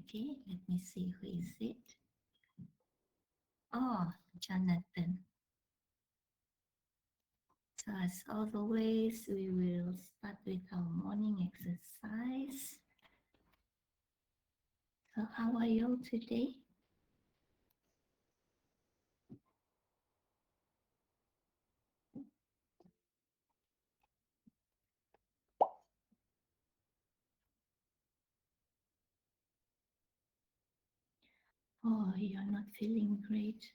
Okay, let me see who is it. Oh, Jonathan. So as always, we will start with our morning exercise. So how are you today? Oh, you're not feeling great.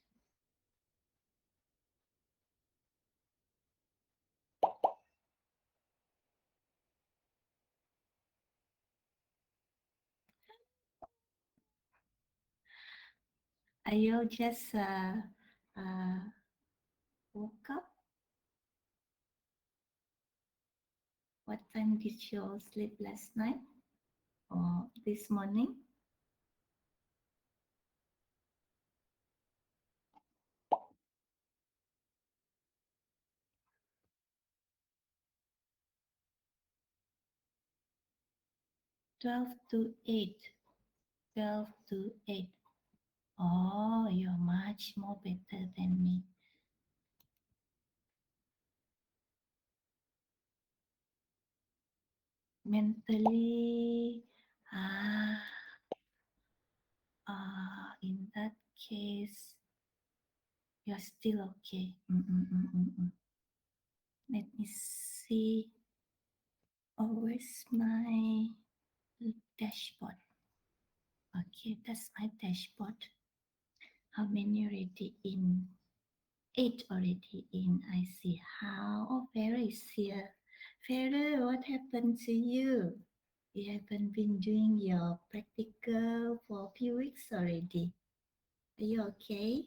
Are you just uh, woke up? What time did you sleep last night or this morning? Twelve to 8. 12 to 8. Oh, you're much more better than me. Mentally, in that case, you're still okay. Let me see. Oh, where's my dashboard? Okay, that's my dashboard. How many already in? 8 already in. I see how. Oh, Farah is here. Farah, what happened to you? You haven't been doing your practical for a few weeks already. Are you okay?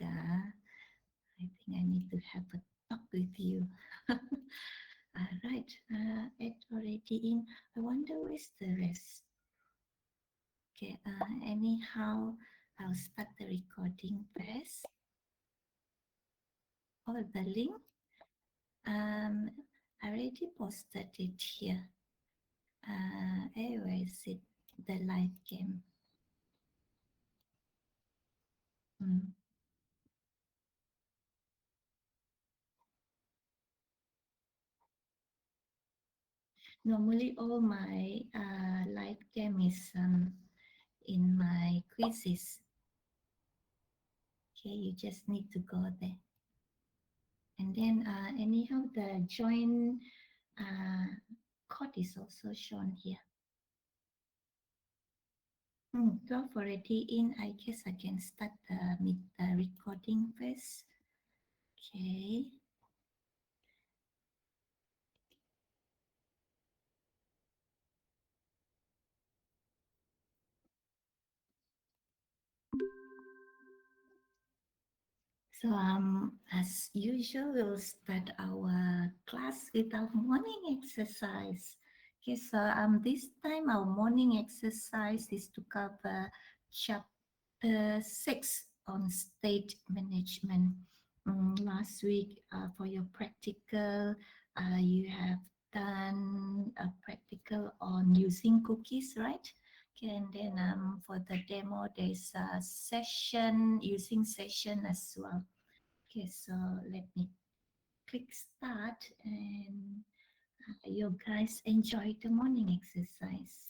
Aga, I think I need to have a talk with you. Right, it already in. I wonder where's the rest. Okay, anyhow, I'll start the recording first. Oh, the link. I already posted it here. Where is it? The live game. Mm. Normally, all my live game is in my quizzes. Okay, you just need to go there. And then anyhow, the join code is also shown here. 12 already in. I guess I can start the recording first. Okay. So as usual, we'll start our class with our morning exercise. Okay, so this time our morning exercise is to cover chapter 6 on state management. Last week for your practical, you have done a practical on using cookies, right? Okay, and then for the demo, there's a session, using session as well. Okay, so let me click start and you guys enjoy the morning exercise.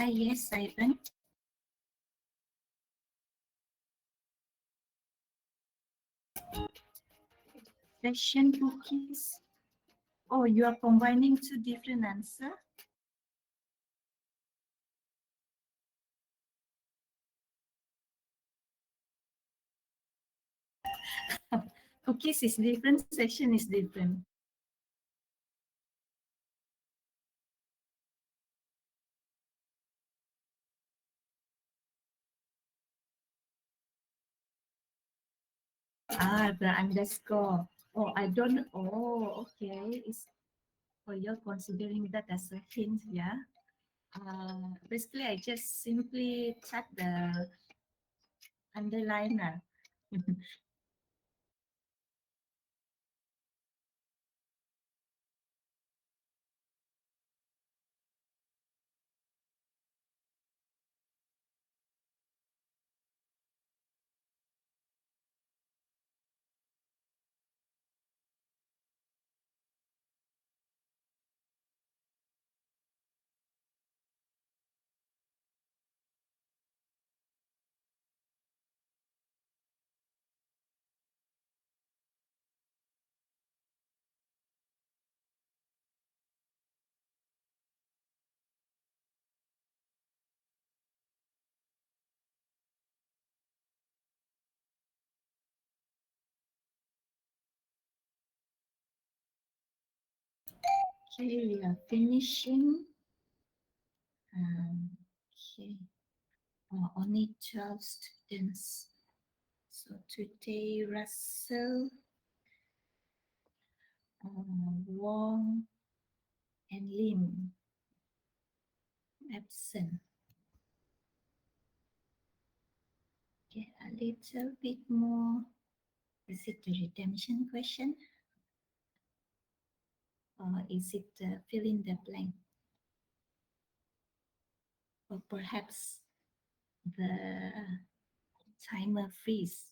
Yes, Ivan. Session cookies. Oh, you are combining two different answers. Cookies is different, session is different. The underscore. Oh, I don't. Oh, okay. It's you're considering that as a hint, yeah. Basically, I just simply check the underliner. Okay, we are finishing. Okay. Only 12 students. So today, Russell, Wong, and Lim absent. Okay, a little bit more. Is it the redemption question? Or is it fill in the blank? Or perhaps the timer freeze?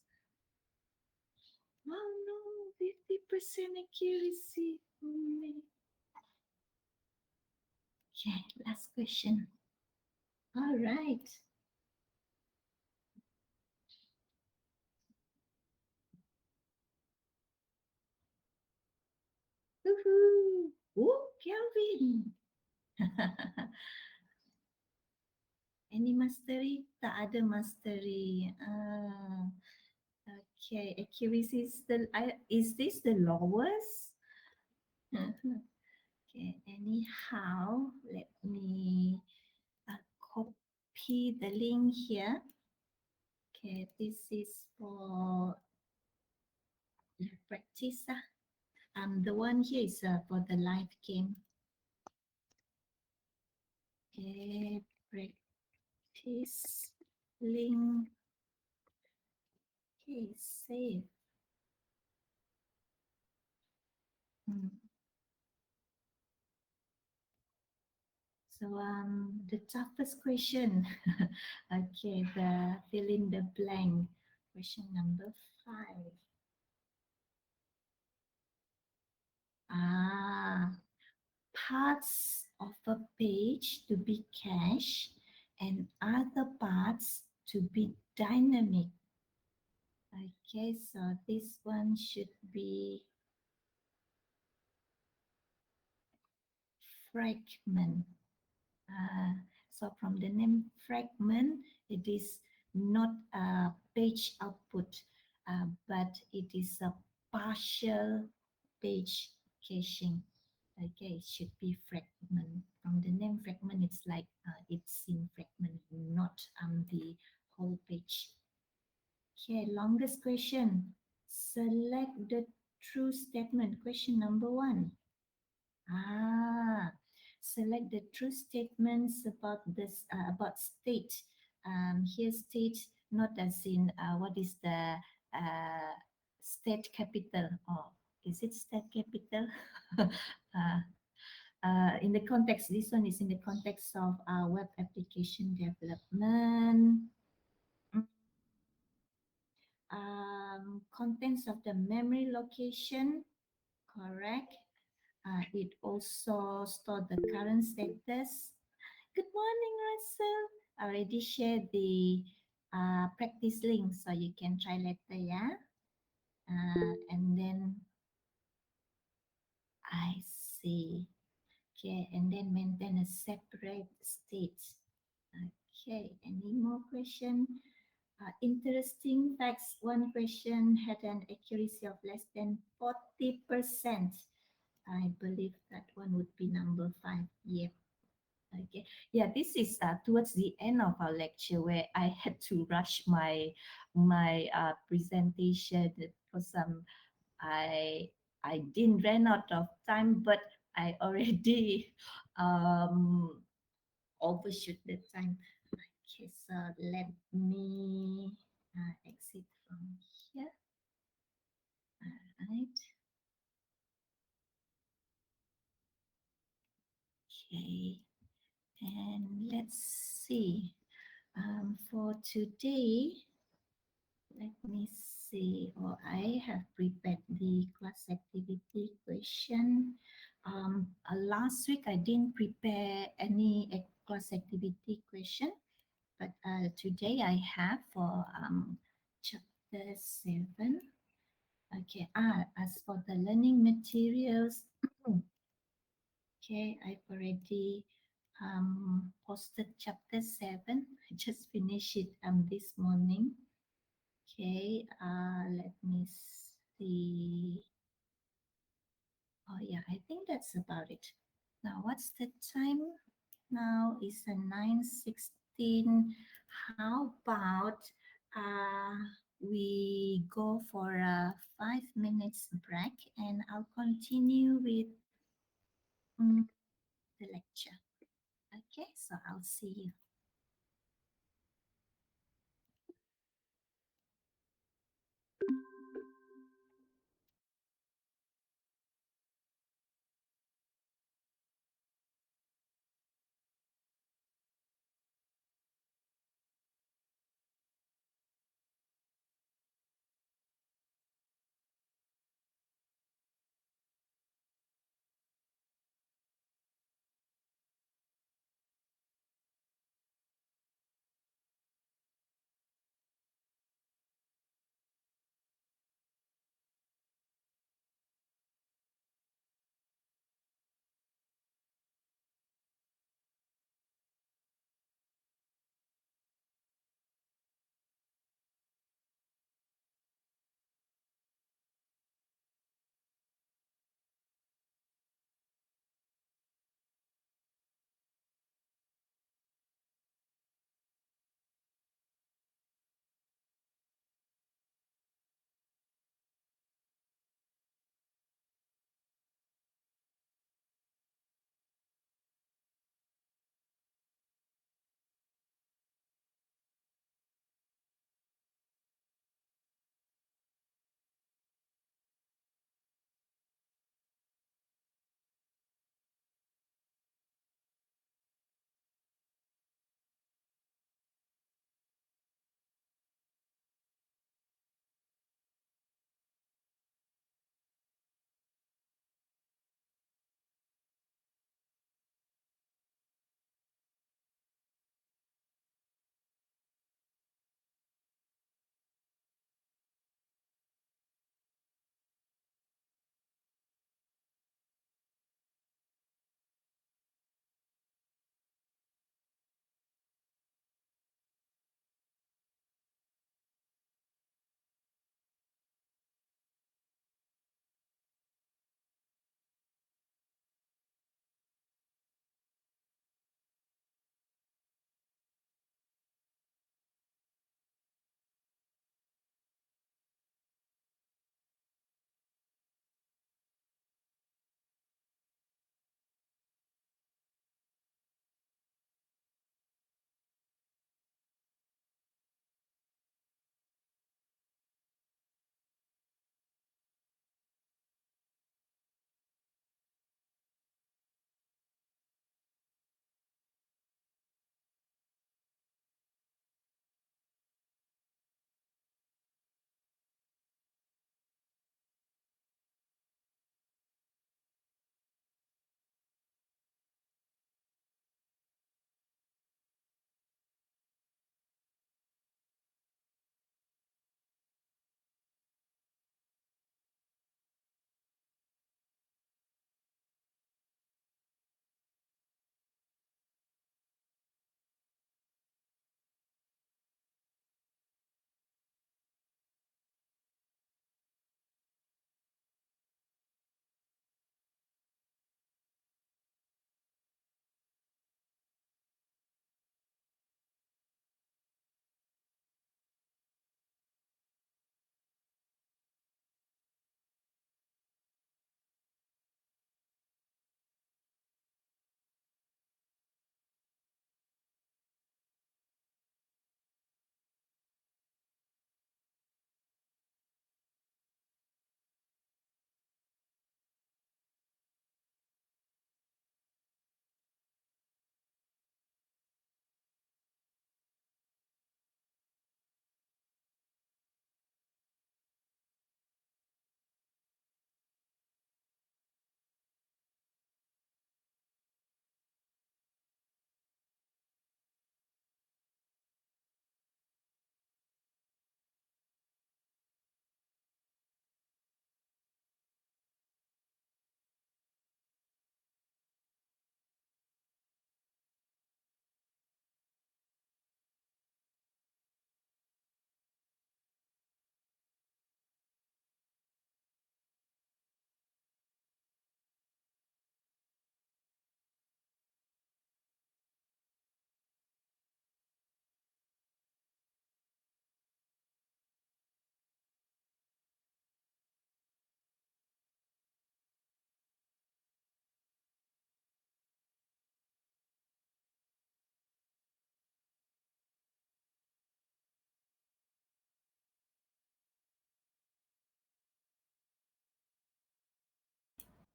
Oh no, 50% accuracy. Okay, last question. All right. Woohoo! Oh, Kelvin. Any mastery? Tak ada mastery. Okay, accuracy is this the lowest? Okay, anyhow, let me copy the link here. Okay, this is for practice. The one here is for the live game. Okay, practice link. Okay, save. So the toughest question. Okay, the fill in the blank. Question number 5. Parts of a page to be cached and other parts to be dynamic. Okay, so this one should be fragment. So from the name fragment, it is not a page output, but it is a partial page caching. Okay, it should be fragment. From the name fragment, it's like it's in fragment, not the whole page. Okay, longest question. Select the true statement. Question number one. Ah, select the true statements about this about state. Here state not as in what is the uh, state capital or is it state capital? uh, in the context, this one is in the context of web application development. Mm, contents of the memory location, correct. It also store the current status. Good morning, Russell. I already shared the practice link, so you can try later, yeah? And then I see. Okay, and then maintain a separate state. Okay, any more question? Interesting facts. One question had an accuracy of less than 40%. I believe that one would be number five. Yep. Okay. Yeah, this is towards the end of our lecture where I had to rush my presentation because I I didn't run out of time, but I already um overshoot the time. Okay, so let me exit from here. All right. Okay, and let's see. For today, let me see. Oh, I have prepared the class activity question. Last week I didn't prepare any class activity question, but today I have for chapter 7. Okay. As for the learning materials, okay, I've already posted chapter 7. I just finished it this morning. Okay, let me see. Oh yeah, I think that's about it. Now, what's the time? Now is a 9:16. How about uh, we go for a 5 minutes break and I'll continue with mm, the lecture. Okay, so I'll see you.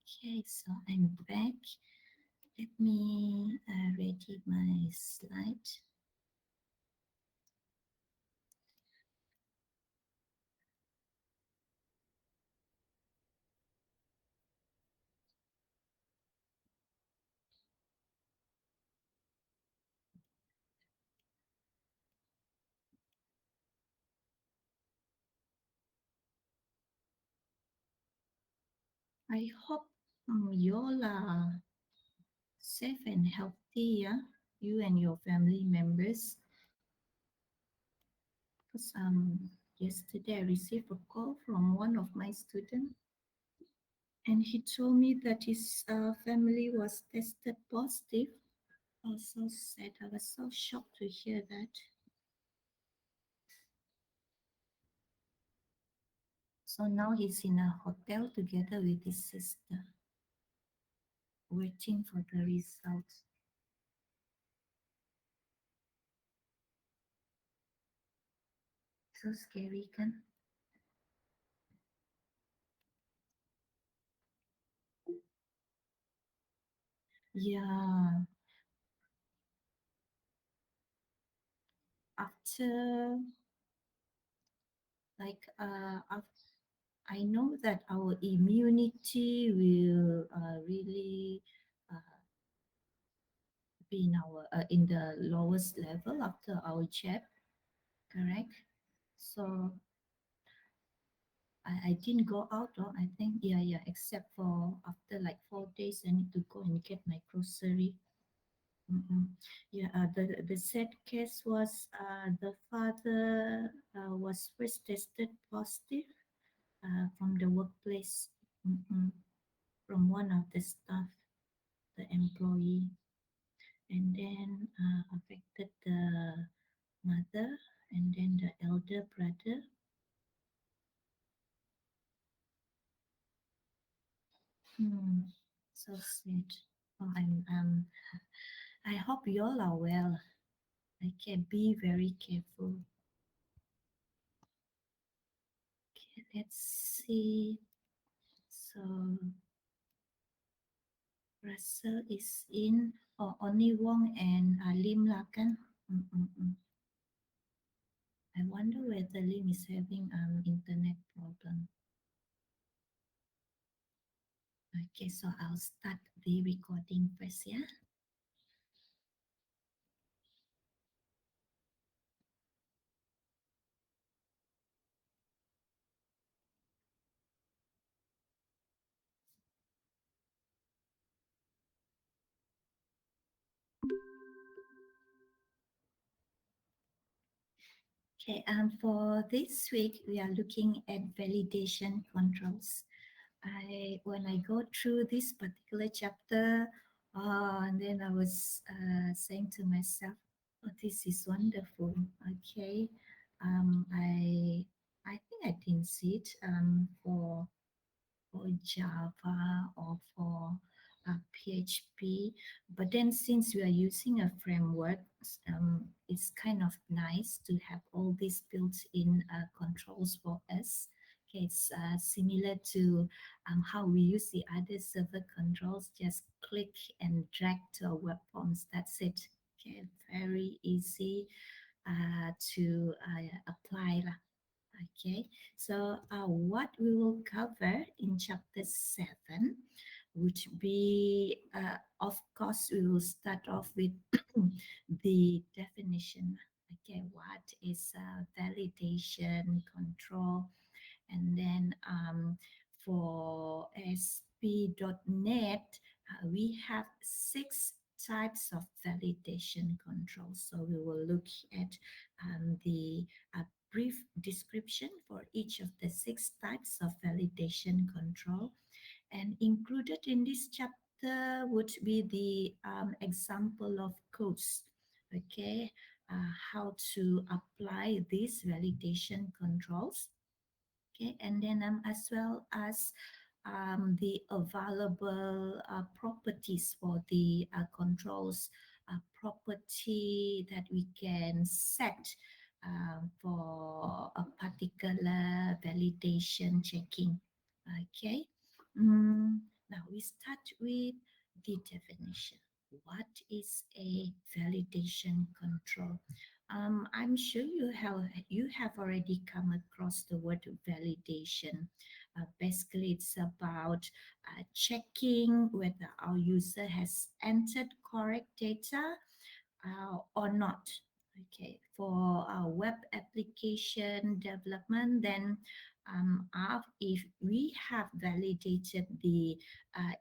Okay, so I'm back. Let me ready my slide. I hope you all are safe and healthy, yeah? You and your family members. Because yesterday I received a call from one of my students, and he told me that his family was tested positive. I was so sad. I was so shocked to hear that. So now he's in a hotel together with his sister, waiting for the results. So scary, kan? Yeah. After like I know that our immunity will really uh, be in the lowest level after our jab, correct? So I didn't go out, or I think yeah, except for after like 4 days, I need to go and get my grocery. Mm-mm. Yeah, the sad case was the father was first tested positive from the workplace, mm-mm, from one of the staff, the employee, and then affected the mother and then the elder brother. Hmm, so sad. Oh, I hope you all are well. Okay, be very careful. Okay, let's see. So Russell is in, or only Wong and Lim lah kan? Mm-mm-mm. I wonder whether Lim is having internet problem. Okay, so I'll start the recording first, yeah? Okay, for this week, we are looking at validation controls. When I go through this particular chapter, and then I was saying to myself, "Oh, this is wonderful." Okay, I think I didn't see it for Java or for PHP. But then since we are using a framework, it's kind of nice to have all these built-in controls for us. Okay, it's similar to how we use the other server controls. Just click and drag to a web forms. That's it. Okay, very easy to apply lah. Okay, so what we will cover in chapter 7 would be, of course, we will start off with the definition. Okay, what is validation control? And then for SP.NET, we have 6 types of validation control. So we will look at the brief description for each of the 6 types of validation control. And included in this chapter would be the example of codes, okay, how to apply these validation controls. Okay, and then as well as the available properties for the controls, property that we can set for a particular validation checking. Okay. Now we start with the definition. What is a validation control? I'm sure you have already come across the word validation. Basically, it's about checking whether our user has entered correct data or not. Okay, for web application development, then if we have validated the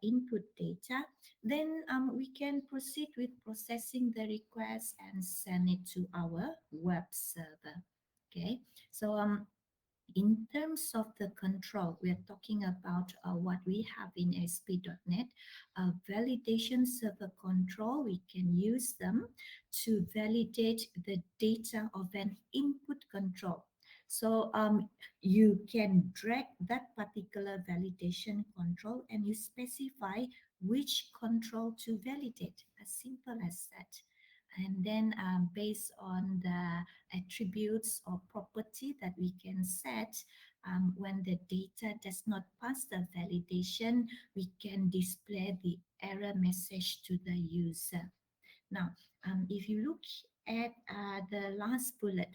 input data, then we can proceed with processing the request and send it to our web server. Okay, so in terms of the control, we are talking about what we have in ASP.NET, validation server control. We can use them to validate the data of an input control. So you can drag that particular validation control and you specify which control to validate, as simple as that. And then based on the attributes or property that we can set, when the data does not pass the validation, we can display the error message to the user. Now, if you look at the last bullet,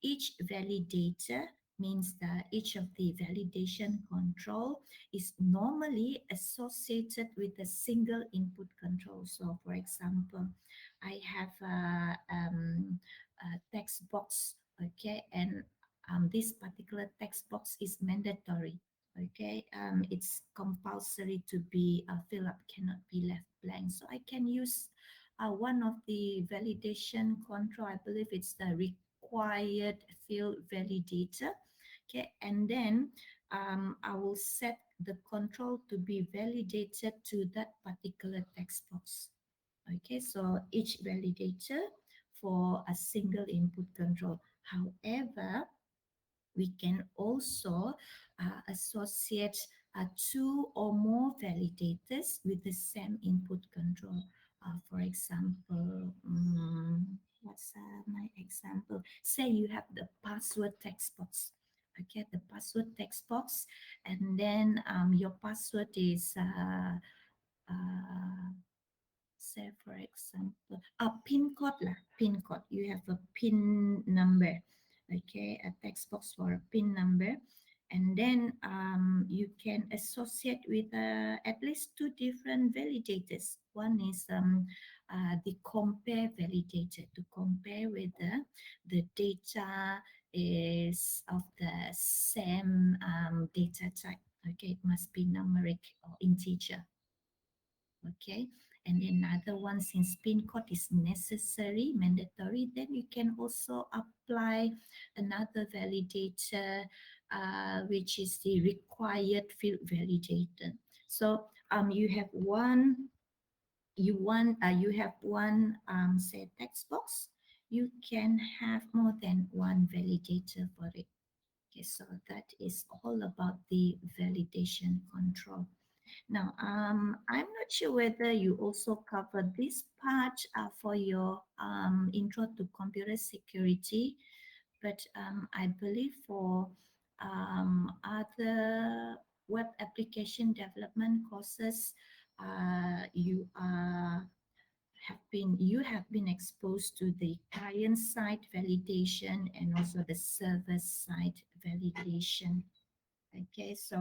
each validator means that each of the validation control is normally associated with a single input control. So for example, I have a text box, okay, and this particular text box is mandatory. Okay, it's compulsory to be filled up, cannot be left blank. So I can use one of the validation control. I believe it's the required field validator. Okay, and then I will set the control to be validated to that particular text box. Okay, so each validator for a single input control. However, we can also associate two or more validators with the same input control. For example, what's my example? Say you have the password text box. Okay, the password text box, and then your password is uh, say for example a pin code lah, pin code. You have a pin number, okay, a text box for a pin number, and then you can associate with at least two different validators. One is the compare validator, to compare whether the data is of the same data type. Okay, it must be numeric or integer. Okay, and another one, since pin code is necessary, mandatory, then you can also apply another validator, which is the required field validator. So you have one, you have one say text box. You can have more than one validator for it. Okay, so that is all about the validation control. Now, I'm not sure whether you also cover this part for your intro to computer security, but I believe for other web application development courses, you have been exposed to the client side validation and also the server side validation. Okay, so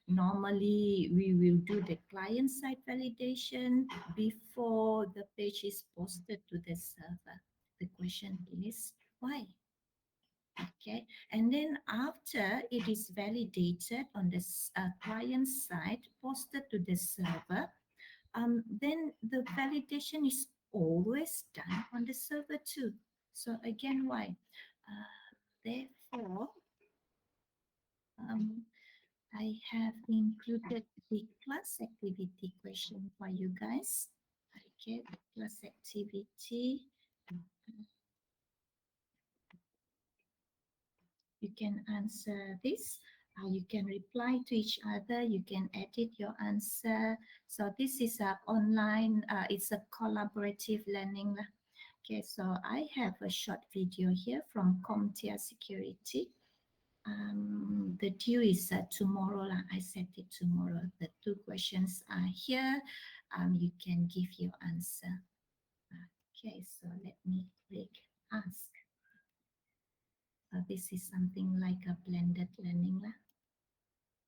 normally we will do the client side validation before the page is posted to the server. The question is why? Okay, and then after it is validated on the client side, posted to the server, then the validation is always done on the server too. So again, why? Therefore, um, I have included the class activity question for you guys. Okay, the class activity. You can answer this. You can reply to each other. You can edit your answer. So this is a online. It's a collaborative learning. Okay, so I have a short video here from CompTIA Security. the due is tomorrow. Lah. I set it tomorrow. The two questions are here. You can give your answer. Okay, so let me click ask. This is something like a blended learning. Lah.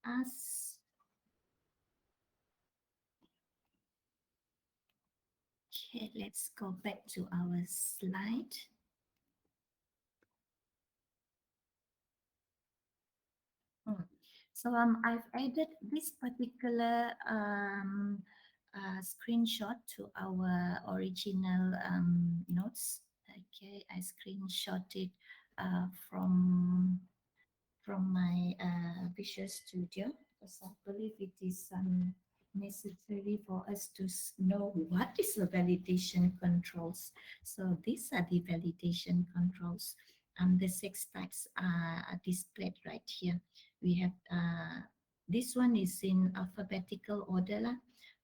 Ask. Okay, let's go back to our slide. Hmm. So I've added this particular screenshot to our original notes. Okay, I screenshot it from my Visual Studio because I believe it is necessary for us to know what is the validation controls. So these are the validation controls. The six types are displayed right here. We have this one is in alphabetical order. Lah.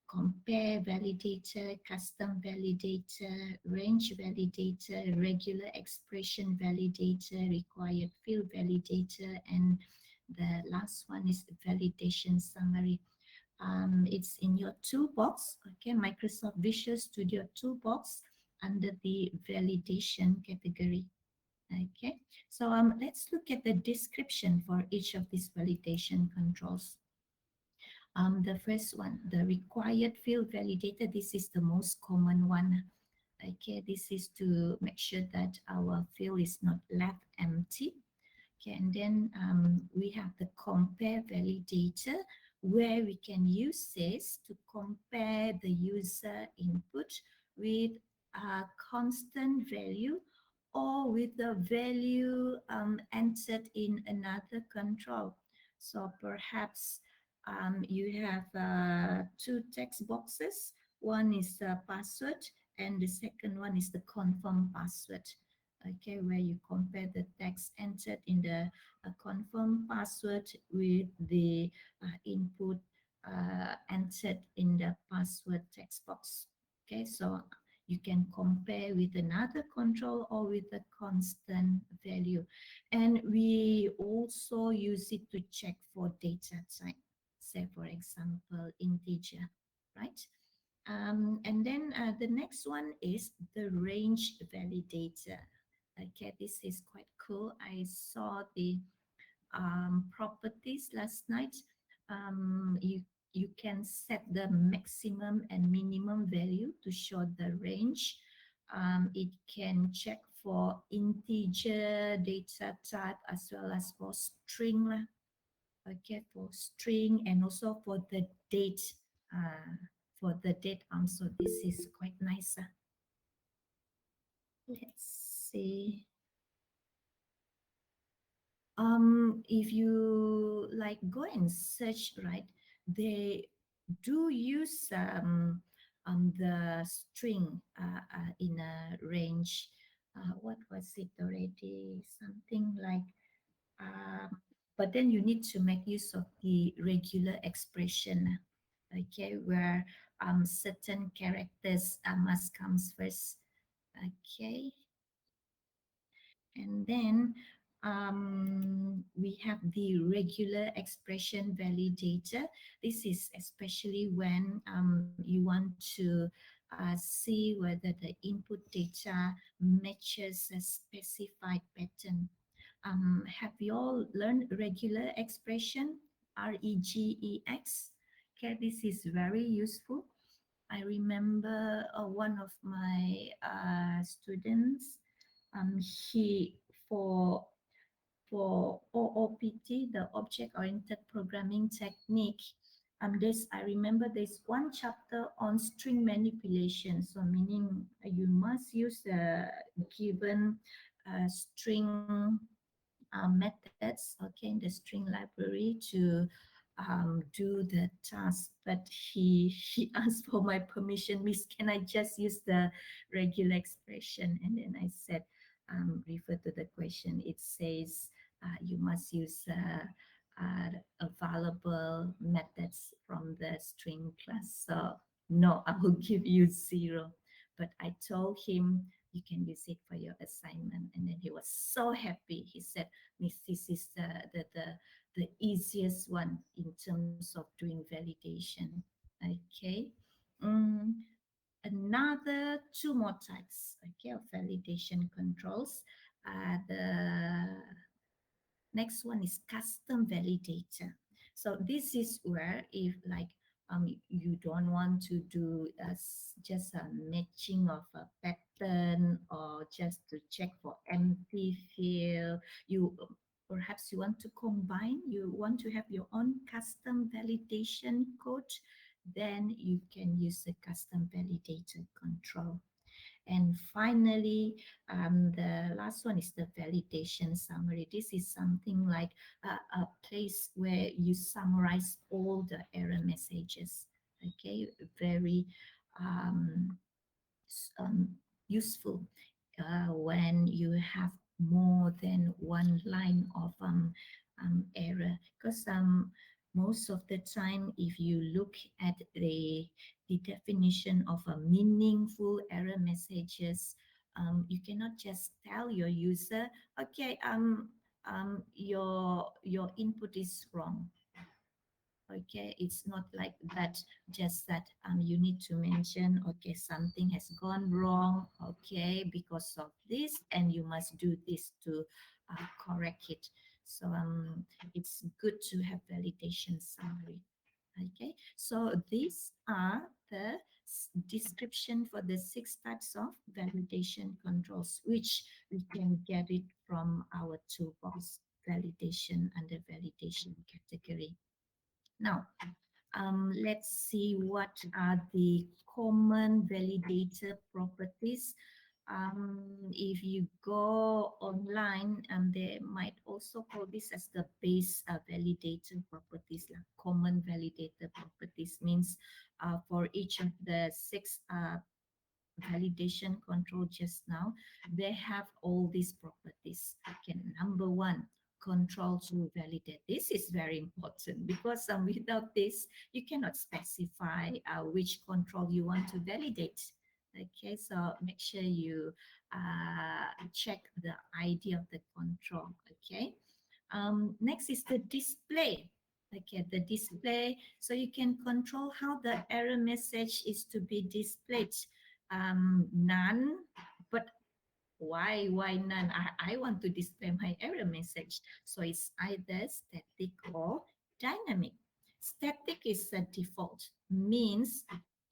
Compare validator, custom validator, range validator, regular expression validator, required field validator, and the last one is the validation summary. It's in your toolbox, okay, Microsoft Visual Studio toolbox under the validation category. Okay, so let's look at the description for each of these validation controls. The first one, the required field validator, this is the most common one. Okay, this is to make sure that our field is not left empty. Okay, and then we have the compare validator where we can use this to compare the user input with a constant value or with the value entered in another control. So perhaps you have two text boxes. One is the password and the second one is the confirm password. Okay, where you compare the text entered in the confirm password with the input entered in the password text box. Okay, so you can compare with another control or with a constant value. And we also use it to check for data type, say for example, integer, right? And then the next one is the range validator. Okay, this is quite cool. I saw the properties last night. You can set the maximum and minimum value to show the range. It can check for integer data type as well as for string. Okay, for string and also for the date. For the date also, this is quite nice. Let's see. If you like go and search, right, they do use the string in a range. What was it already? Something like but then you need to make use of the regular expression, okay, where certain characters must comes first, okay. And then we have the regular expression validator. This is especially when you want to see whether the input data matches a specified pattern. Have you all learned regular expression, REGEX? Okay, this is very useful. I remember one of my students, he for OOPT, the object-oriented programming technique. I remember there's one chapter on string manipulation. So meaning you must use a given string methods, okay, in the string library to do the task. But he asked for my permission, Miss, can I just use the regular expression? And then I said, refer to the question. It says you must use available methods from the string class. So no, I will give you 0. But I told him you can use it for your assignment. And then he was so happy. He said, Miss, this is the easiest one in terms of doing validation. Okay. Mm, Another two more types, okay, of validation controls. The next one is custom validator. So this is where if like you don't want to do just a matching of a pattern or just to check for empty field, you perhaps you want to combine, you want to have your own custom validation code, then you can use a custom validator control. And finally, the last one is the validation summary. This is something like a place where you summarize all the error messages. Okay, very um, um, useful when you have more than one line of error, because most of the time if you look at the definition of a meaningful error messages, you cannot just tell your user, okay, your input is wrong. Okay, it's not like that. Just that you need to mention, okay, something has gone wrong, okay, because of this, and you must do this to correct it. So it's good to have validation summary. Okay, so these are the description for the 6 types of validation controls, which we can get it from our toolbox validation under validation category. Now, let's see what are the common validator properties. If you go online, they might also call this as the base validator properties. Like common validator properties means for each of the 6 validation control just now, they have all these properties. Okay, number one, control to validate. This is very important because without this, you cannot specify which control you want to validate. Okay, so make sure you check the ID of the control. Okay, next is the display. Okay, the display. So you can control how the error message is to be displayed. None, but why none? I want to display my error message. So it's either static or dynamic. Static is the default, means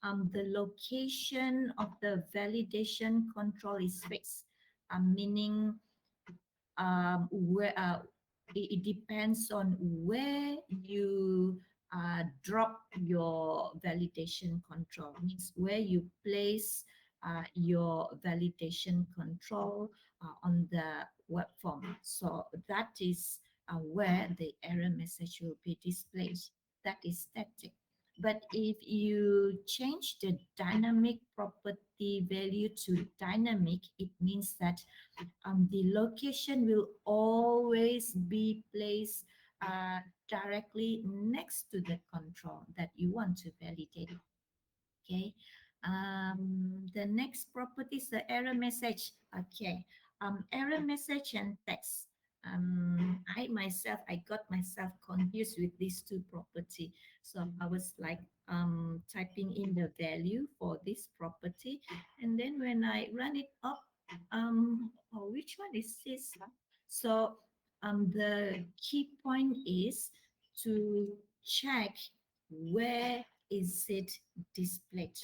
the location of the validation control is fixed, meaning where it depends on where you drop your validation control, means where you place your validation control on the web form. So that is where the error message will be displayed. That is static. But if you change the dynamic property value to dynamic, it means that the location will always be placed directly next to the control that you want to validate. Okay. The next property is the error message. Okay. Error message and text. I got myself confused with these 2 property. So I was like typing in the value for this property, and then when I run it up, oh, which one is this? So the key point is to check where is it displayed.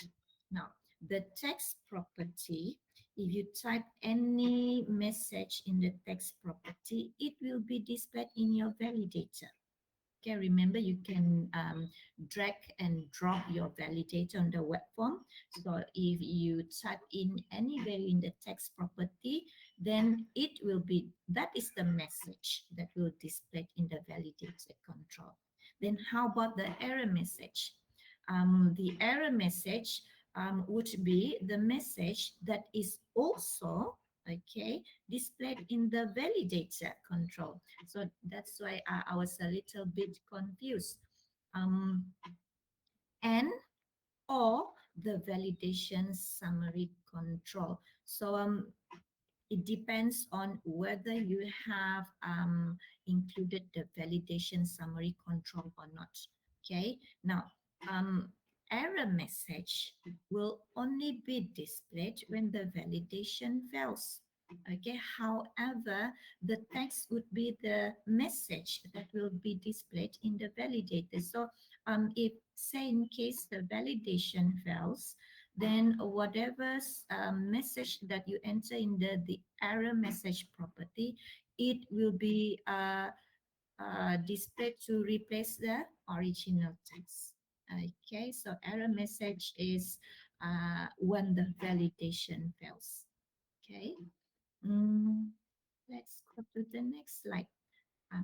Now, the text property, if you type any message in the text property, it will be displayed in your validator. Okay, remember you can drag and drop your validator on the web form. So if you type in any value in the text property, then it will be, that is the message that will display in the validator control. Then how about the error message? The error message would be the message that is also, okay, displayed in the validator control. So that's why I was a little bit confused. And or the validation summary control. So it depends on whether you have included the validation summary control or not. Okay, now um, error message will only be displayed when the validation fails. Okay, however, the text would be the message that will be displayed in the validator. So if say in case the validation fails, then whatever message that you enter in the error message property, it will be displayed to replace the original text. Okay, so error message is when the validation fails. Okay, mm, let's go to the next slide.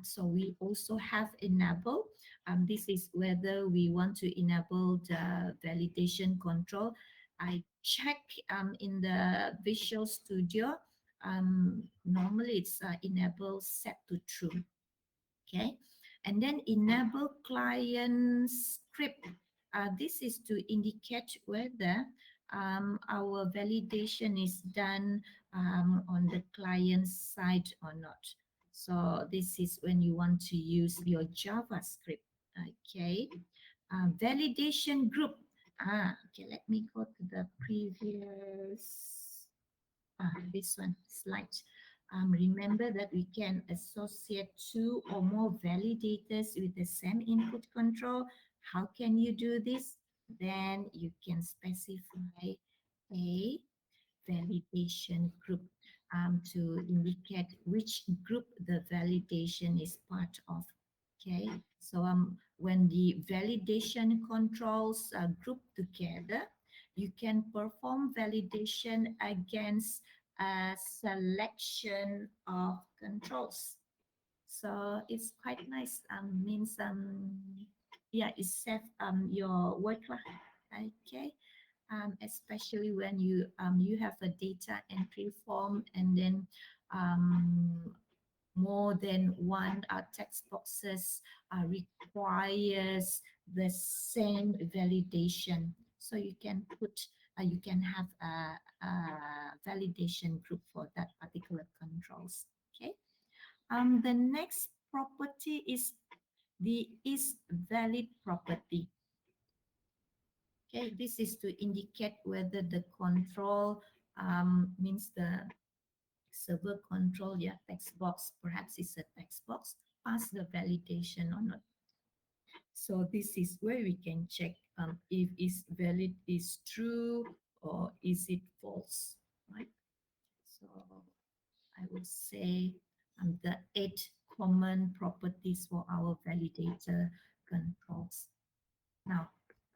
So we also have enable. This is whether we want to enable the validation control. I check in the Visual Studio. Normally it's enable set to true. Okay, and then enable client script. This is to indicate whether our validation is done on the client side or not. So this is when you want to use your JavaScript. Okay, validation group. Okay, let me go to the previous this one slide. Remember that we can associate two or more validators with the same input control. How can you do this? Then you can specify a validation group to indicate which group the validation is part of. Okay, so when the validation controls are grouped together, you can perform validation against a selection of controls. So it's quite nice. Means yeah, it saves your workload. Okay, especially when you have a data entry form and then um, more than one text boxes requires the same validation. So you can have a validation group for that particular controls. Okay. The next property is the is valid property. Okay, this is to indicate whether the control means the server control, yeah, text box, perhaps it's a text box, pass the validation or not. So this is where we can check if is valid is true or is it false, right? So I would say the 8 common properties for our validator controls. Now,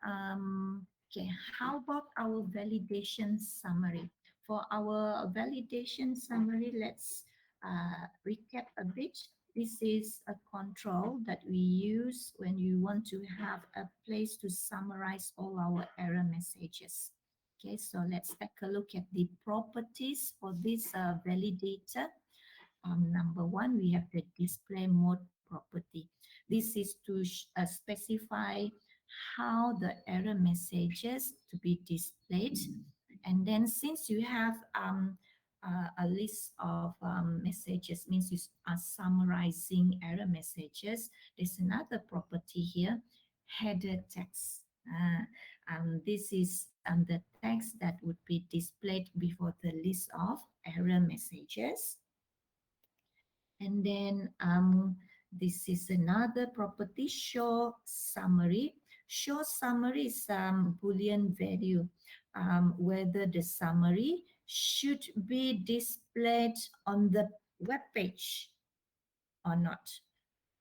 okay, how about our validation summary? For our validation summary, let's recap a bit. This is a control that we use when you want to have a place to summarize all our error messages. Okay, so let's take a look at the properties for this validator. Number one, we have the display mode property. This is to specify how the error messages to be displayed. And then since you have a list of messages, means you are summarizing error messages, there's another property here, header text. This is the text that would be displayed before the list of error messages. And then this is another property, show summary. Show summary is Boolean value, whether the summary should be displayed on the web page or not.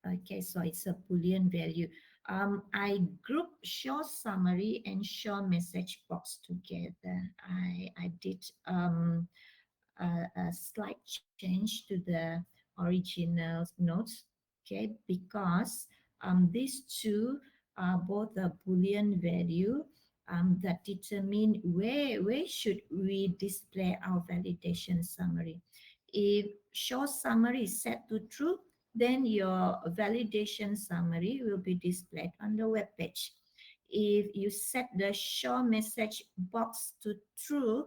Okay, so it's a Boolean value. I group show summary and show message box together. I did a slight change to the original notes, okay, because these two are both a Boolean value that determine where should we display our validation summary. If show summary is set to true, then your validation summary will be displayed on the web page. If you set the show message box to true,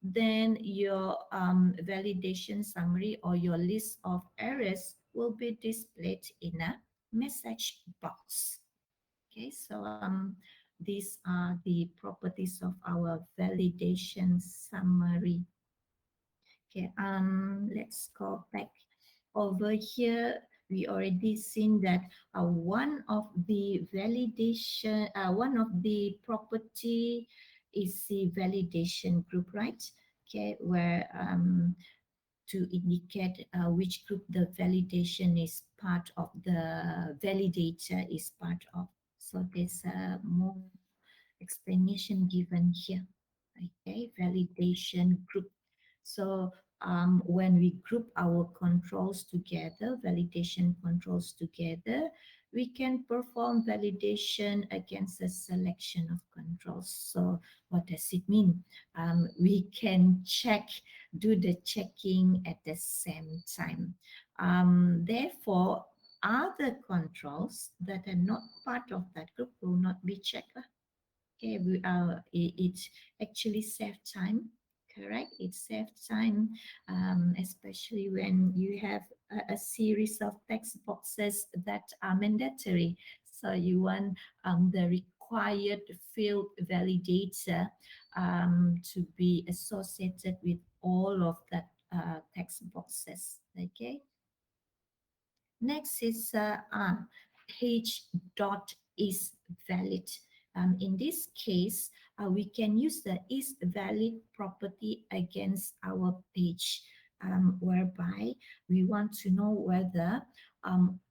then your validation summary or your list of errors will be displayed in a message box. Okay, so these are the properties of our validation summary. Okay, let's go back over here. We already seen that one of the validation, one of the property is the validation group, right? Okay, where to indicate which group the validation is part of, the validator is part of. So there's more explanation given here. Okay, validation group. So when we group our controls together, validation controls together, we can perform validation against a selection of controls. So what does it mean? We can check, do the checking at the same time. Therefore, other controls that are not part of that group will not be checked. Okay, it actually save time, correct? It saves time, especially when you have a series of text boxes that are mandatory. So you want the required field validator to be associated with all of that text boxes. Okay. Next is H dot is valid. In this case, we can use the is valid property against our page, whereby we want to know whether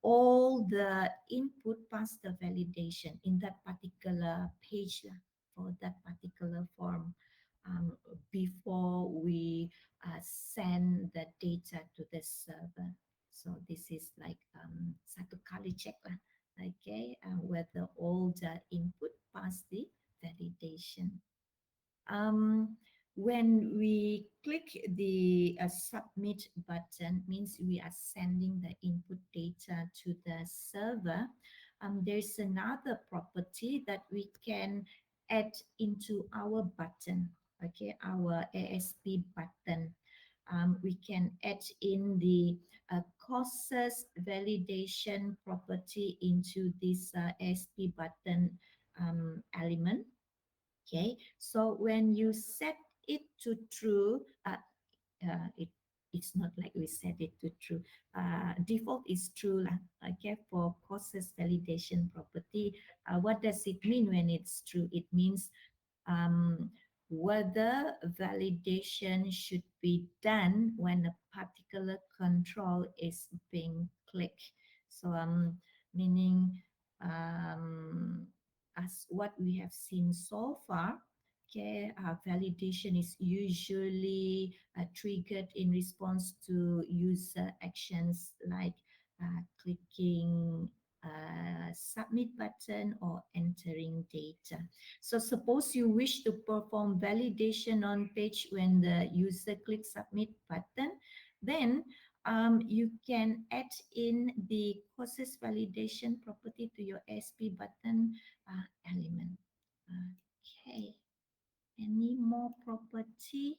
all the input past the validation in that particular page for that particular form before we send the data to the server. So this is like satu kali check lah, okay, whether all the input pass the validation. When we click the submit button, means we are sending the input data to the server. There's another property that we can add into our button, okay, our ASP button. We can add in the causes validation property into this ASP button element. Okay, so when you set it to true, it's not like we set it to true. Default is true lah. Okay, for causes validation property. What does it mean when it's true? It means um, whether validation should be done when a particular control is being clicked. So meaning as what we have seen so far, okay, validation is usually triggered in response to user actions like clicking submit button or entering data. So suppose you wish to perform validation on page when the user clicks submit button, then you can add in the causes validation property to your ASP button element. Okay, any more property?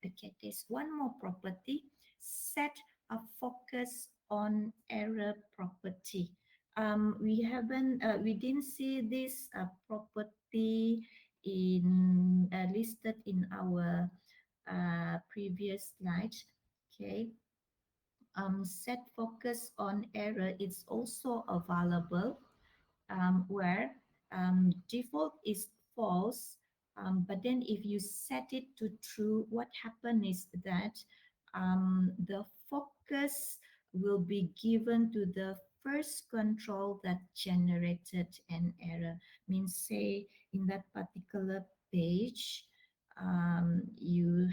Okay, there's one more property. Set a focus on error property. We didn't see this property in listed in our previous slide. Okay, set focus on error is also available, where default is false, but then if you set it to true, what happens is that the focus will be given to the first control that generated an error. Means say in that particular page, you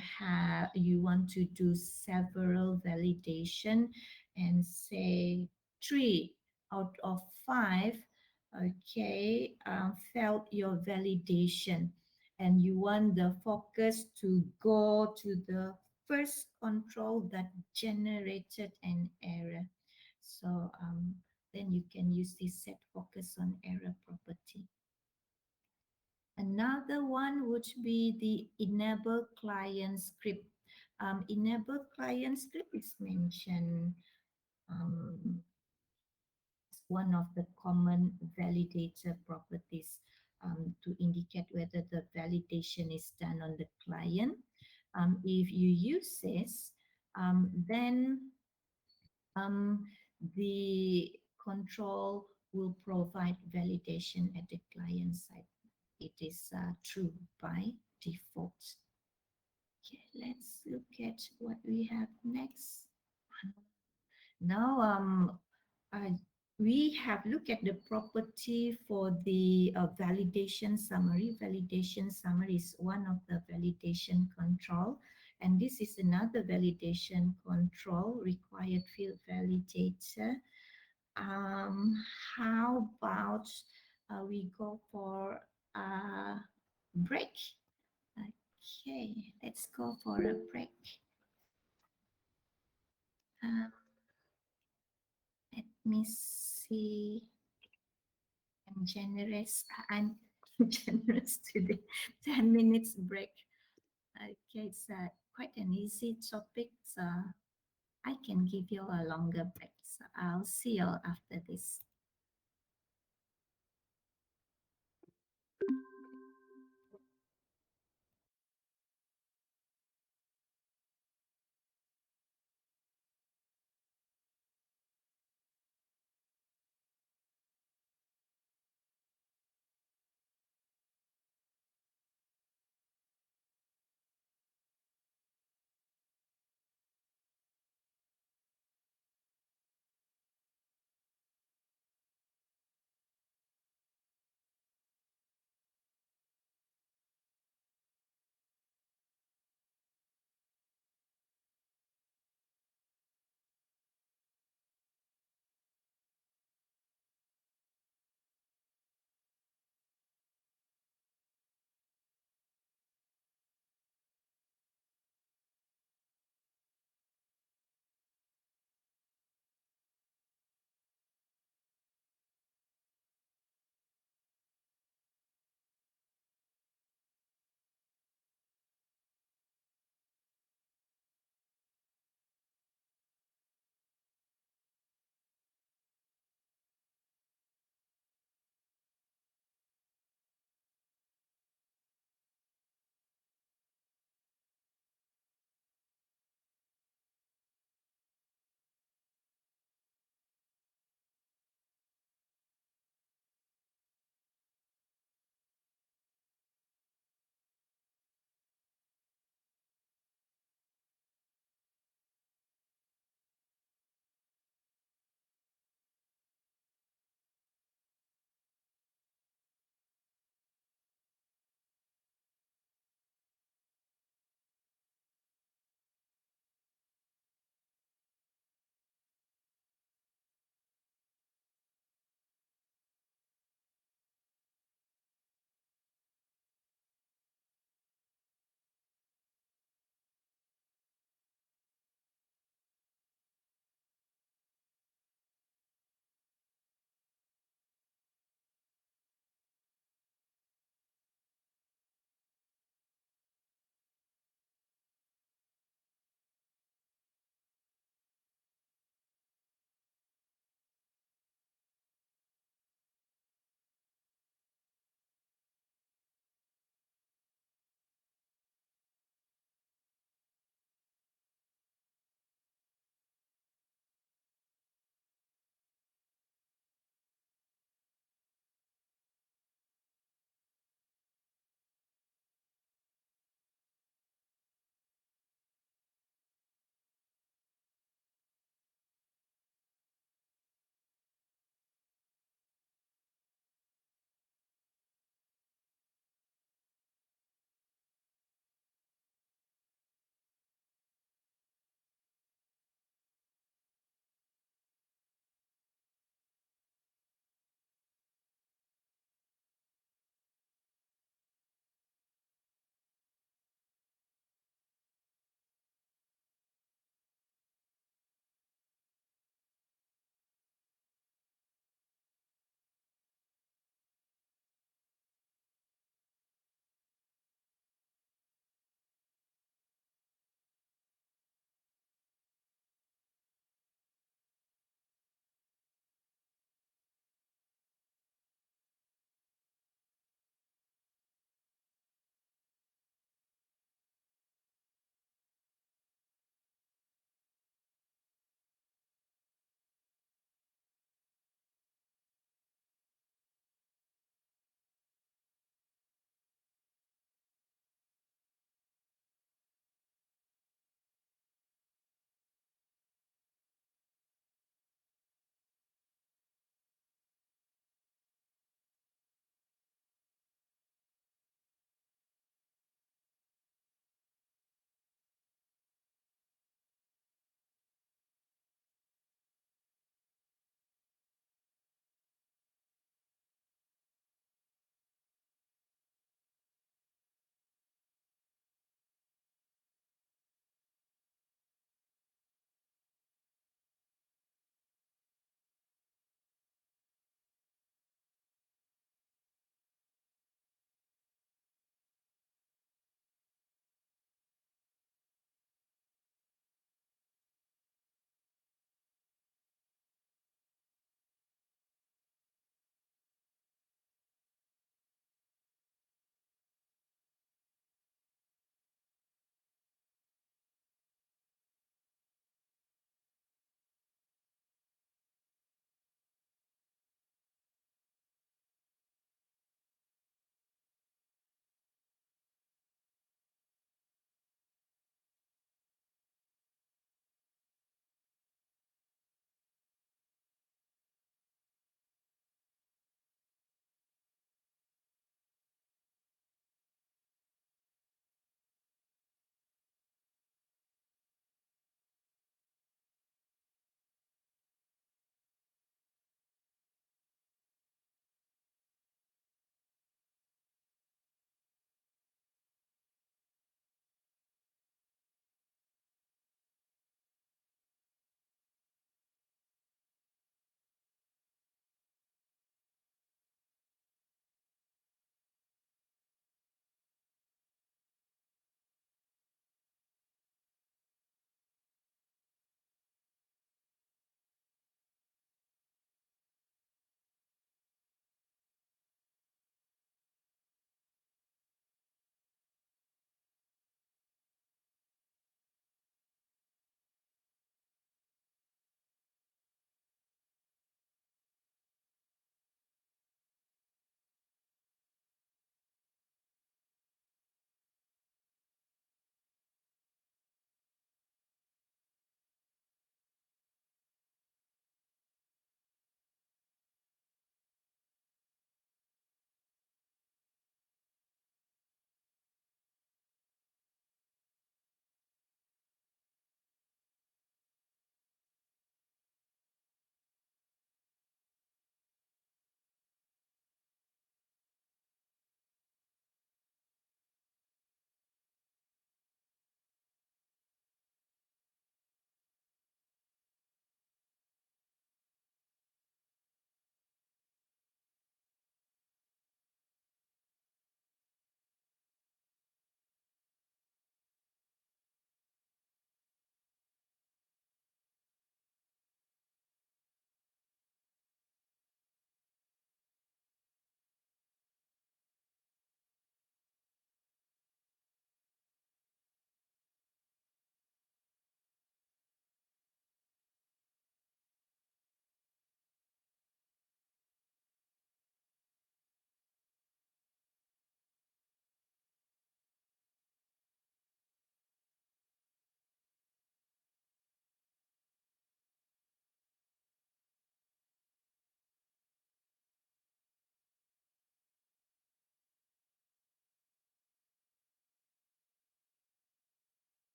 want to do several validation and say 3 out of 5, okay, failed your validation, and you want the focus to go to the first control that generated an error. So then you can use this set focus on error property. Another one would be the enable client script. Enable client script is mentioned um, as one of the common validator properties to indicate whether the validation is done on the client. If you use this, then um, the control will provide validation at the client side. It is true by default. Okay, let's look at what we have next. Now, uh, we have looked at the property for the validation summary. Validation summary is one of the validation control, and this is another validation control, required field validator. Um, how about we go for a break? Okay, let's go for a break. Um, let me see. I'm generous. I'm generous today. 10 minutes break. Okay, it's quite an easy topic. So I can give you a longer break. So I'll see you after this.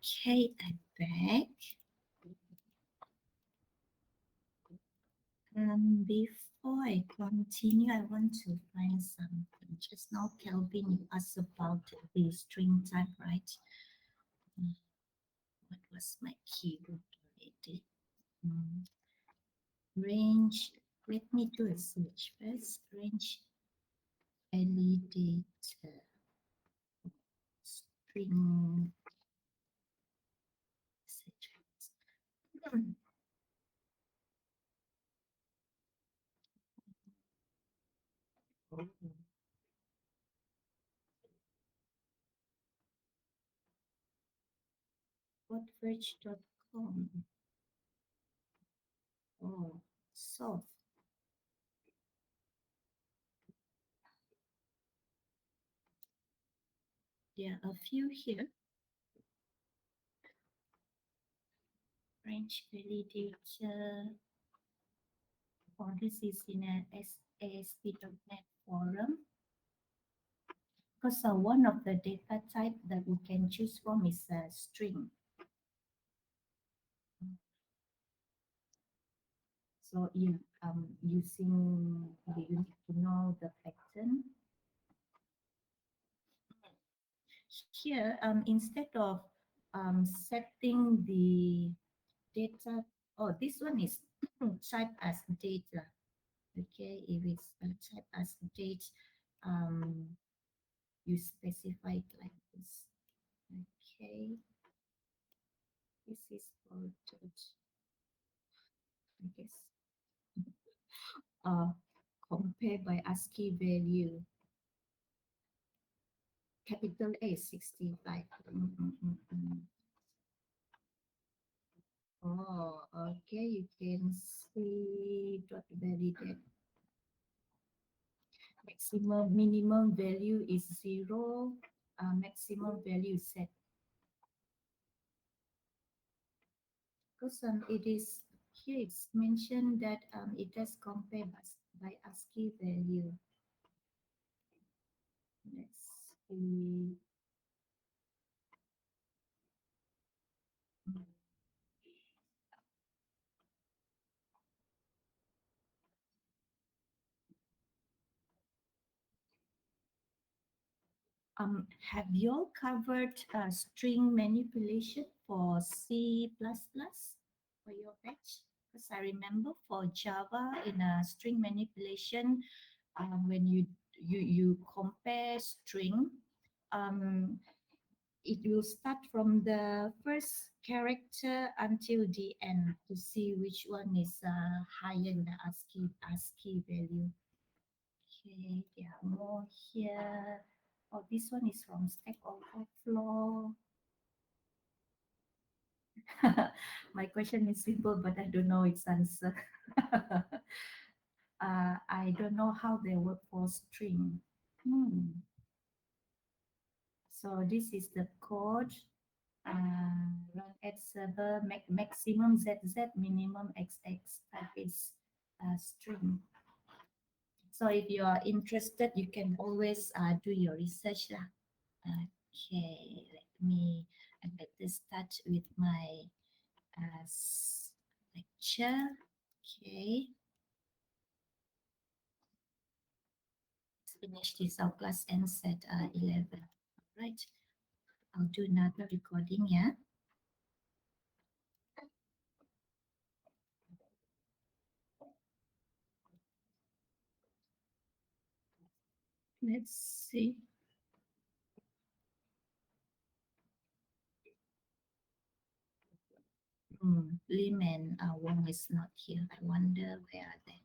Okay, I'm back. Before I continue, I want to find something. Just now, Kelvin, you asked about the string type, right? Mm, What was my keyword already? Mm, Range. Let me do a search first. Range validator string search. Hmm, Whatverge.com. Oh, soft. There are a few here. Range validator. Oh, this is in a ASP.NET forum. Because one of the data type that we can choose from is a string. So you using you need to know the pattern. Here, instead of setting the data, oh, this one is type as data. Okay, if it's type as date, um, you specify it like this. Okay, this is for date, I guess. Uh, compare by ASCII value. Capital A 65. Oh, okay. You can see dot validate. Maximum minimum value is 0. Maximum value is set. Because it is here it's mentioned that it does compare by ASCII value. Let's see. Mm. Have you all covered string manipulation for C++ for your batch? Because I remember for Java in a string manipulation, when you compare string, um, it will start from the first character until the end to see which one is higher in the ASCII value. Okay, there are more here. Oh, this one is from Stack Overflow. My question is simple, but I don't know its answer. I don't know how they work for string. So this is the code. Run at server maximum ZZ, minimum XX. Type is string. So if you are interested, you can always do your research lah. Okay, let me. I better start with my uh, lecture. Okay, let's finish this. Our class ends at 11. All right, I'll do another recording. Yeah. Let's see. Lim and Wong is not here. I wonder where are they.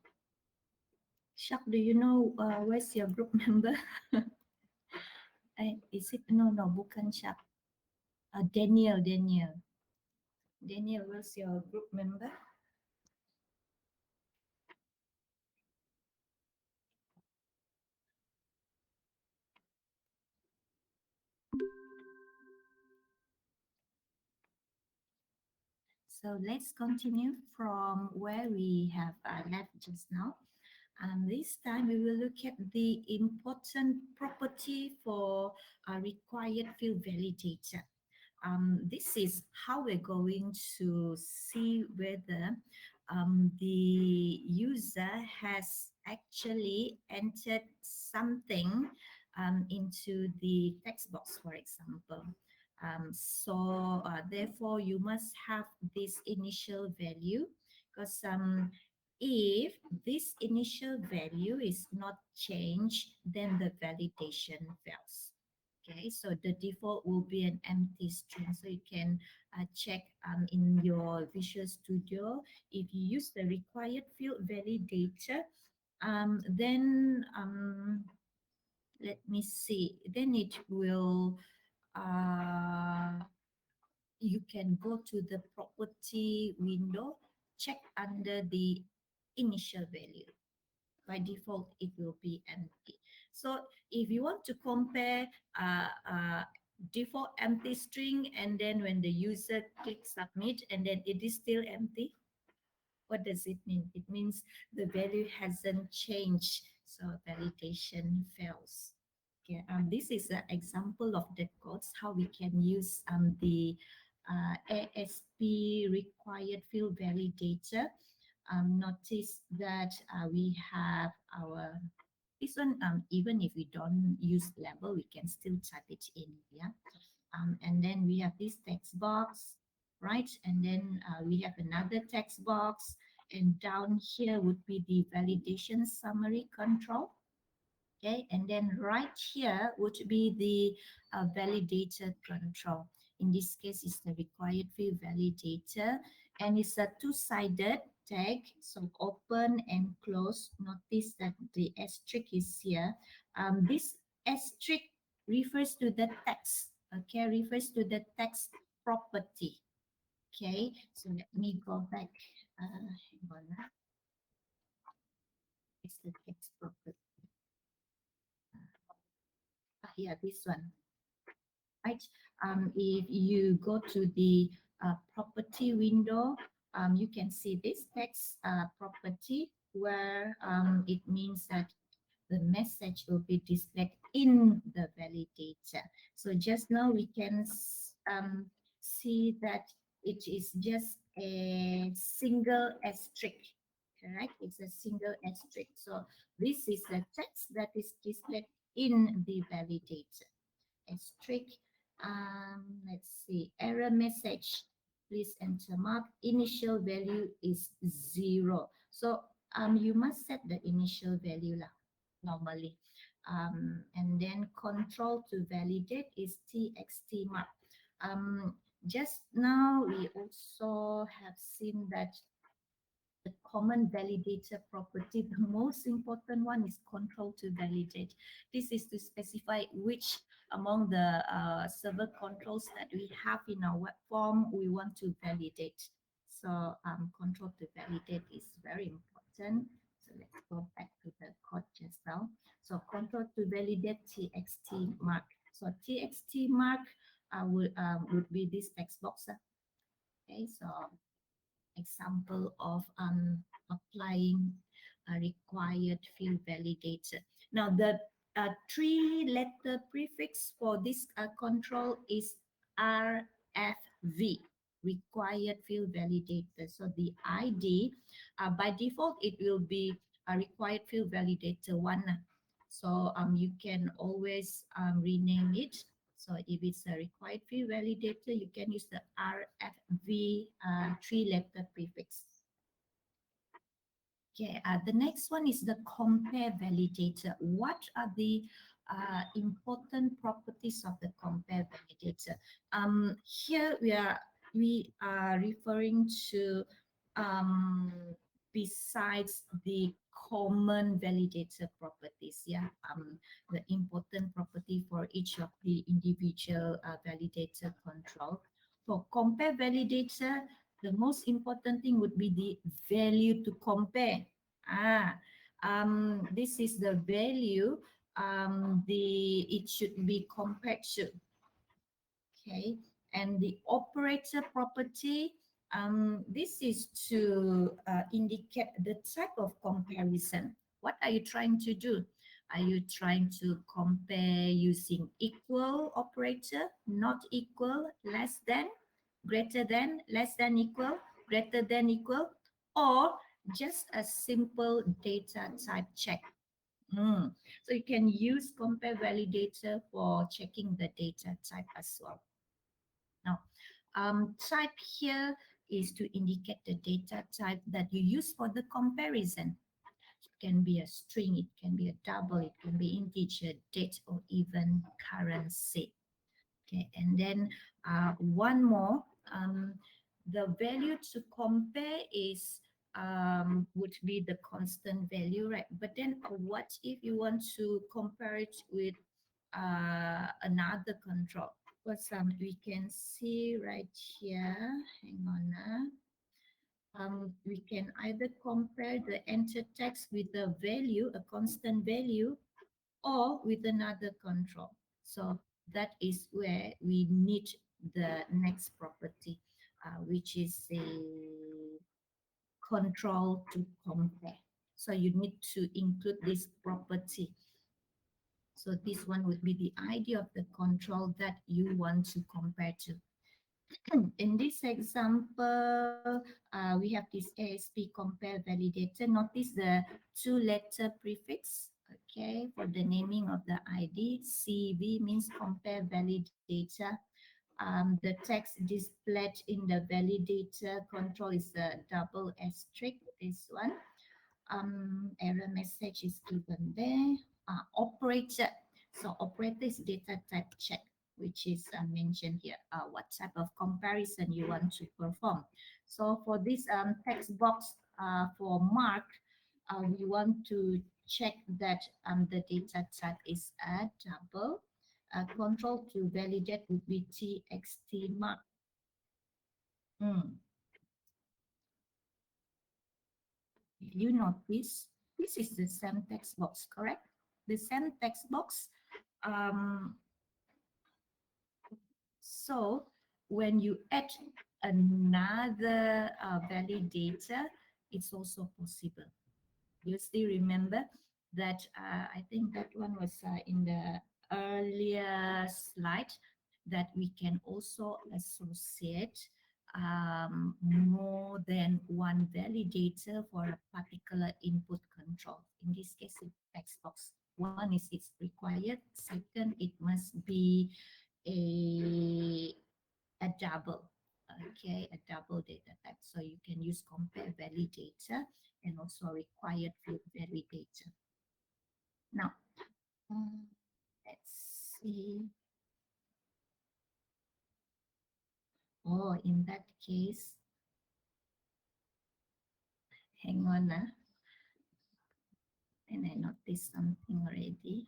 Shak, do you know where's your group member? Is it no bukan Shak. Daniel. Daniel, where's your group member? So let's continue from where we have left just now. This time we will look at the important property for a required field validator. This is how we're going to see whether the user has actually entered something into the text box, for example. Therefore, you must have this initial value because if this initial value is not changed, then the validation fails. Okay, so the default will be an empty string. So you can check in your Visual Studio. If you use the required field validator, then let me see. Then it will you can go to the property window, check under the initial value. By default, it will be empty. So if you want to compare default empty string and then when the user clicks submit and then it is still empty, what does it mean? It means the value hasn't changed, so validation fails. Okay, this is an example of the codes how we can use the ASP required field validator. Notice that we have our this one. Even if we don't use label, we can still type it in. Yeah, and then we have this text box, right? And then we have another text box, and down here would be the validation summary control. Okay, and then right here would be the validator control. In this case, it's the required field validator, and it's a two-sided tag, so open and close. Notice that the asterisk is here. This asterisk refers to the text. Okay, refers to the text property. Okay, so let me go back. Hang on. It's the text property. Yeah, this one. Right? If you go to the property window, you can see this text property where it means that the message will be displayed in the validator. So just now we can see that it is just a single asterisk, correct? It's a single asterisk. So this is the text that is displayed in the validator. Asterisk. Let's see, error message. Please enter mark. Initial value is 0. So you must set the initial value lah, normally. And then control to validate is txt mark. Just now we also have seen that the common validator property, the most important one is control to validate. This is to specify which among the server controls that we have in our web form we want to validate. So control to validate is very important. So let's go back to the code just now. So control to validate txt mark. So txt mark would be this text box. Okay, so example of applying a required field validator. Now the three-letter prefix for this control is RFV, required field validator. So the ID, by default, it will be a required field validator 1. So you can always rename it. So if it's a required field validator, you can use the RFV three-letter prefix. Okay, the next one is the compare validator. What are the important properties of the compare validator? Here we are referring to besides the common validator properties, yeah, the important property for each of the individual validator control. For compare validator, the most important thing would be the value to compare. This is the value it should be compared to. Okay, and the operator property, this is to indicate the type of comparison. What are you trying to do? Are you trying to compare using equal operator, not equal, less than, greater than, less than equal, greater than equal, or just a simple data type check? Mm. So you can use compare validator for checking the data type as well. Now, type here is to indicate the data type that you use for the comparison. It can be a string, it can be a double, it can be integer, date, or even currency. Okay, and then one more, the value to compare is would be the constant value, right? But then what if you want to compare it with another control? Well, we can see right here. Hang on. We can either compare the enter text with a value, a constant value, or with another control. So that is where we need the next property, which is a control to compare. So you need to include this property. So this one would be the idea of the control that you want to compare to. In this example, we have this ASP compare validator. Notice the two-letter prefix, okay, for the naming of the ID. CV means compare validator. The text displayed in the validator control is a double asterisk, this one. Error message is given there. Operator. So operator is data type check, which is mentioned here. What type of comparison you want to perform. So for this text box for mark, we want to check that the data type is a double. Control to validate would be txt mark. If you notice, this is the same text box, correct? The same text box. Um, so when you add another validator, it's also possible. You still remember that I think that one was in the earlier slide, that we can also associate more than one validator for a particular input control. In this case, the text box. One is it's required. Second, it must be a double. Okay, a double data type. So you can use compare validator and also required field validator. Now, let's see. Oh, in that case, hang on. And I noticed something already.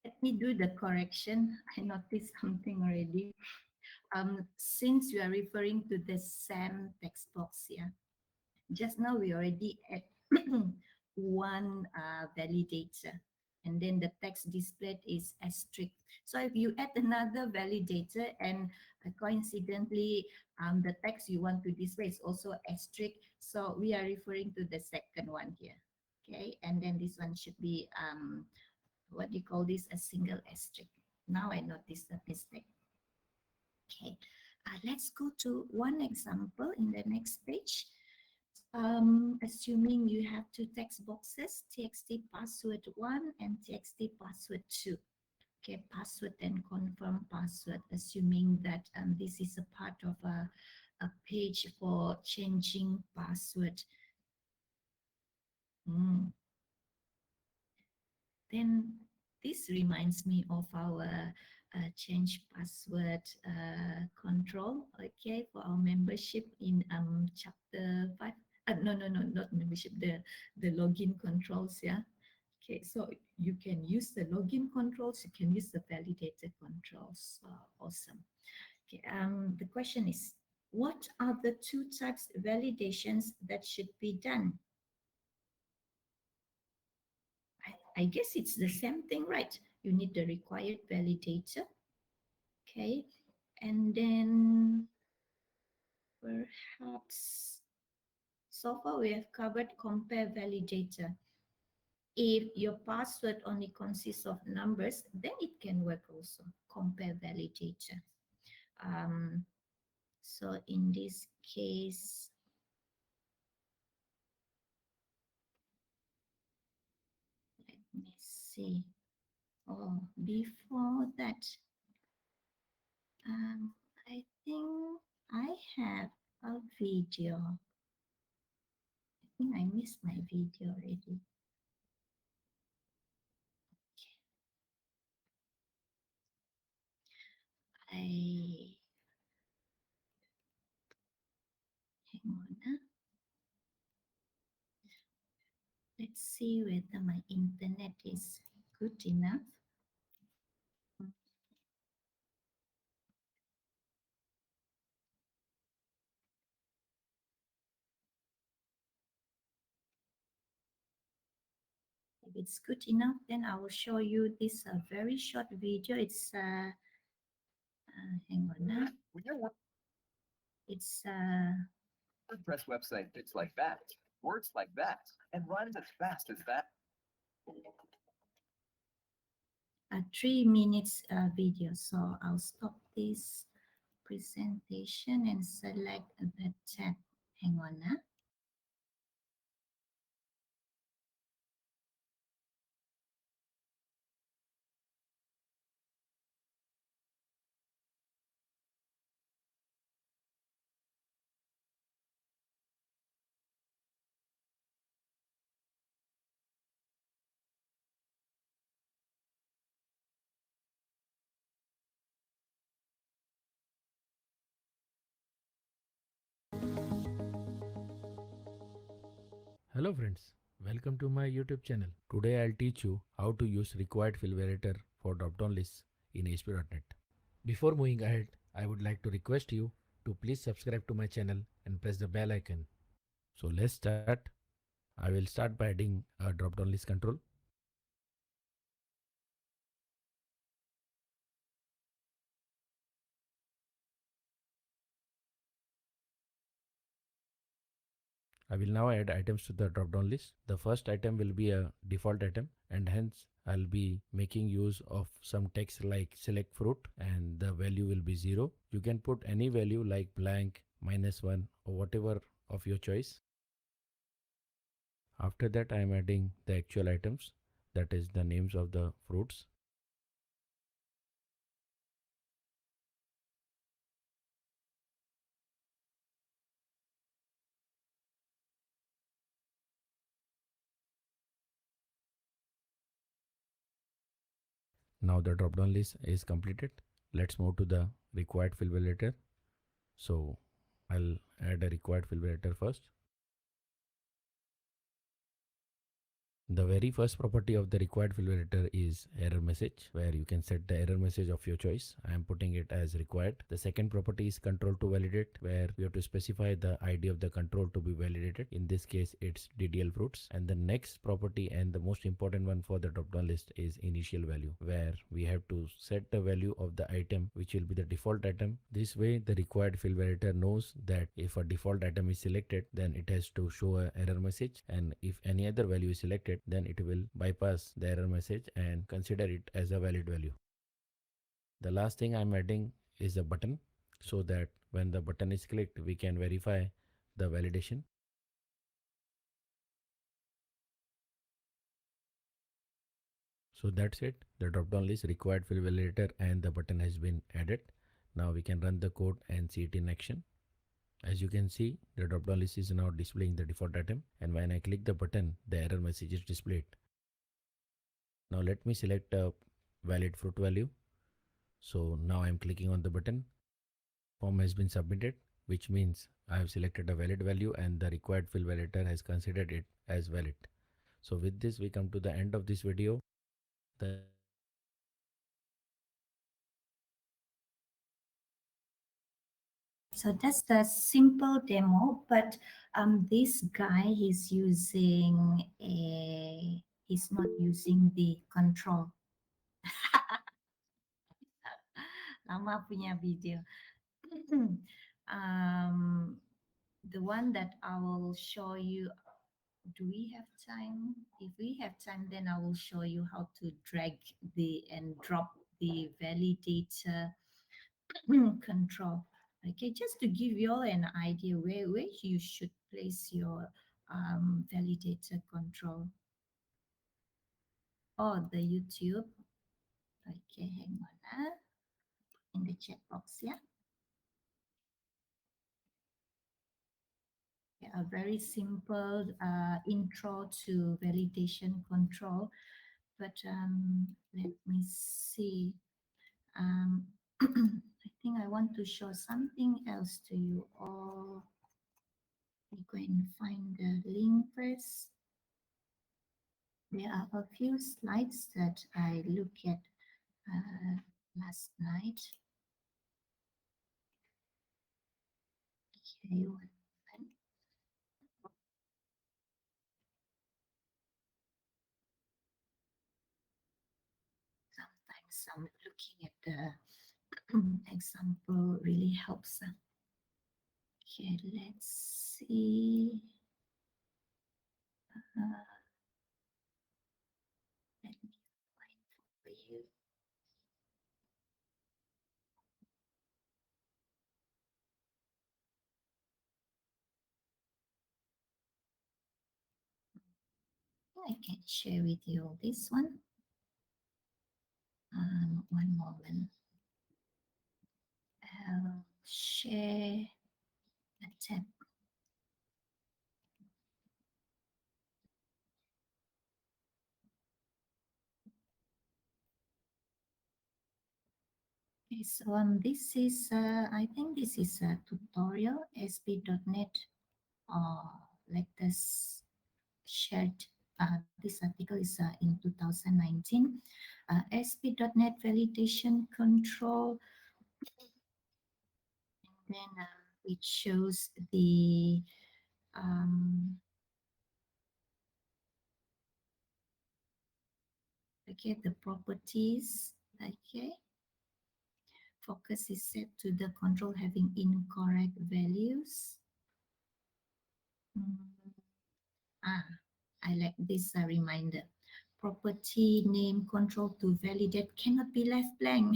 Let me do the correction. I noticed something already. Since you are referring to the same text box here, just now we already add one validator, and then the text displayed is asterisk. So if you add another validator and coincidentally the text you want to display is also asterisk, so we are referring to the second one here. Okay, and then this one should be what do you call this, a single asterisk. Now I noticed the mistake. Okay, let's go to one example in the next page. Assuming you have two text boxes, txt password 1 and txt password 2. Okay, password and confirm password, assuming that this is a part of a page for changing password. Then this reminds me of our change password control, okay, for our membership in chapter 5. No, not membership, the login controls, yeah. Okay, so you can use the login controls, you can use the validator controls. Awesome. Okay, the question is, What are the two types validations that should be done? I guess it's the same thing, right? You need the required validator, okay? And then perhaps so far we have covered compare validator. If your password only consists of numbers, then it can work also. Compare validator. Um, so in this case, let me see. Oh, before that, I think I have a video. I think I missed my video already. I hang on. Let's see whether my internet is good enough. If it's good enough, then I will show you this very short video. It's hang on now. It's WordPress website fits like that, works like that, and runs as fast as that. a 3 minutes video. So I'll stop this presentation and select the tab. Hang on now. Hello friends, welcome to my YouTube channel. Today I'll teach you how to use required field validator for drop-down lists in ASP.NET. Before moving ahead, I would like to request you to please subscribe to my channel and press the bell icon. So let's start. I will start by adding a drop-down list control. I will now add items to the drop-down list. The first item will be a default item, and hence I'll be making use of some text like select fruit, and the value will be 0. You can put any value like blank, -1 or whatever of your choice. After that I am adding the actual items, that is the names of the fruits. Now the drop down list is completed. Let's move to the required field validator. So I'll add a required field validator first. The very first property of the required field validator is error message, where you can set the error message of your choice. I am putting it as required. The second property is control to validate, where we have to specify the ID of the control to be validated. In this case, it's DDL fruits. And the next property and the most important one for the drop-down list is initial value, where we have to set the value of the item, which will be the default item. This way, the required field validator knows that if a default item is selected, then it has to show an error message, and if any other value is selected, then it will bypass the error message and consider it as a valid value. The last thing I'm adding is a button, so that when the button is clicked, we can verify the validation. So that's it. The drop-down list, required field validator, and the button has been added. Now we can run the code and see it in action. As you can see, the drop-down list is now displaying the default item, and when I click the button, the error message is displayed. Now let me select a valid fruit value. So now I'm clicking on the button. Form has been submitted, which means I have selected a valid value and the required field validator has considered it as valid. So with this, we come to the end of this video. The next video will be about the required field validator. So thank you for watching. Have a nice day. So that's the simple demo, but this guy he's not using the control. Lama punya video. um, the one that I will show you. Do we have time? If we have time, then I will show you how to drag the and drop the validator control. Okay, just to give you all an idea where you should place your validator control or the YouTube. Okay, hang on. In the chat box, yeah. Yeah, a very simple intro to validation control. But let me see. I think I want to show something else to you all. We go and find the link first. There are a few slides that I looked at last night. Okay, one moment. Sometimes I'm looking at the example really helps. Okay, let's see. Let me find for you. I can share with you this one. One moment. I'll share a tab. Okay, so this is, I think this is a tutorial, sp.net latest shared. This article is in 2019. sp.net validation control. And then it shows the okay, the properties. Okay, focus is set to the control having incorrect values. Ah, I like this reminder. Property name control to validate cannot be left blank.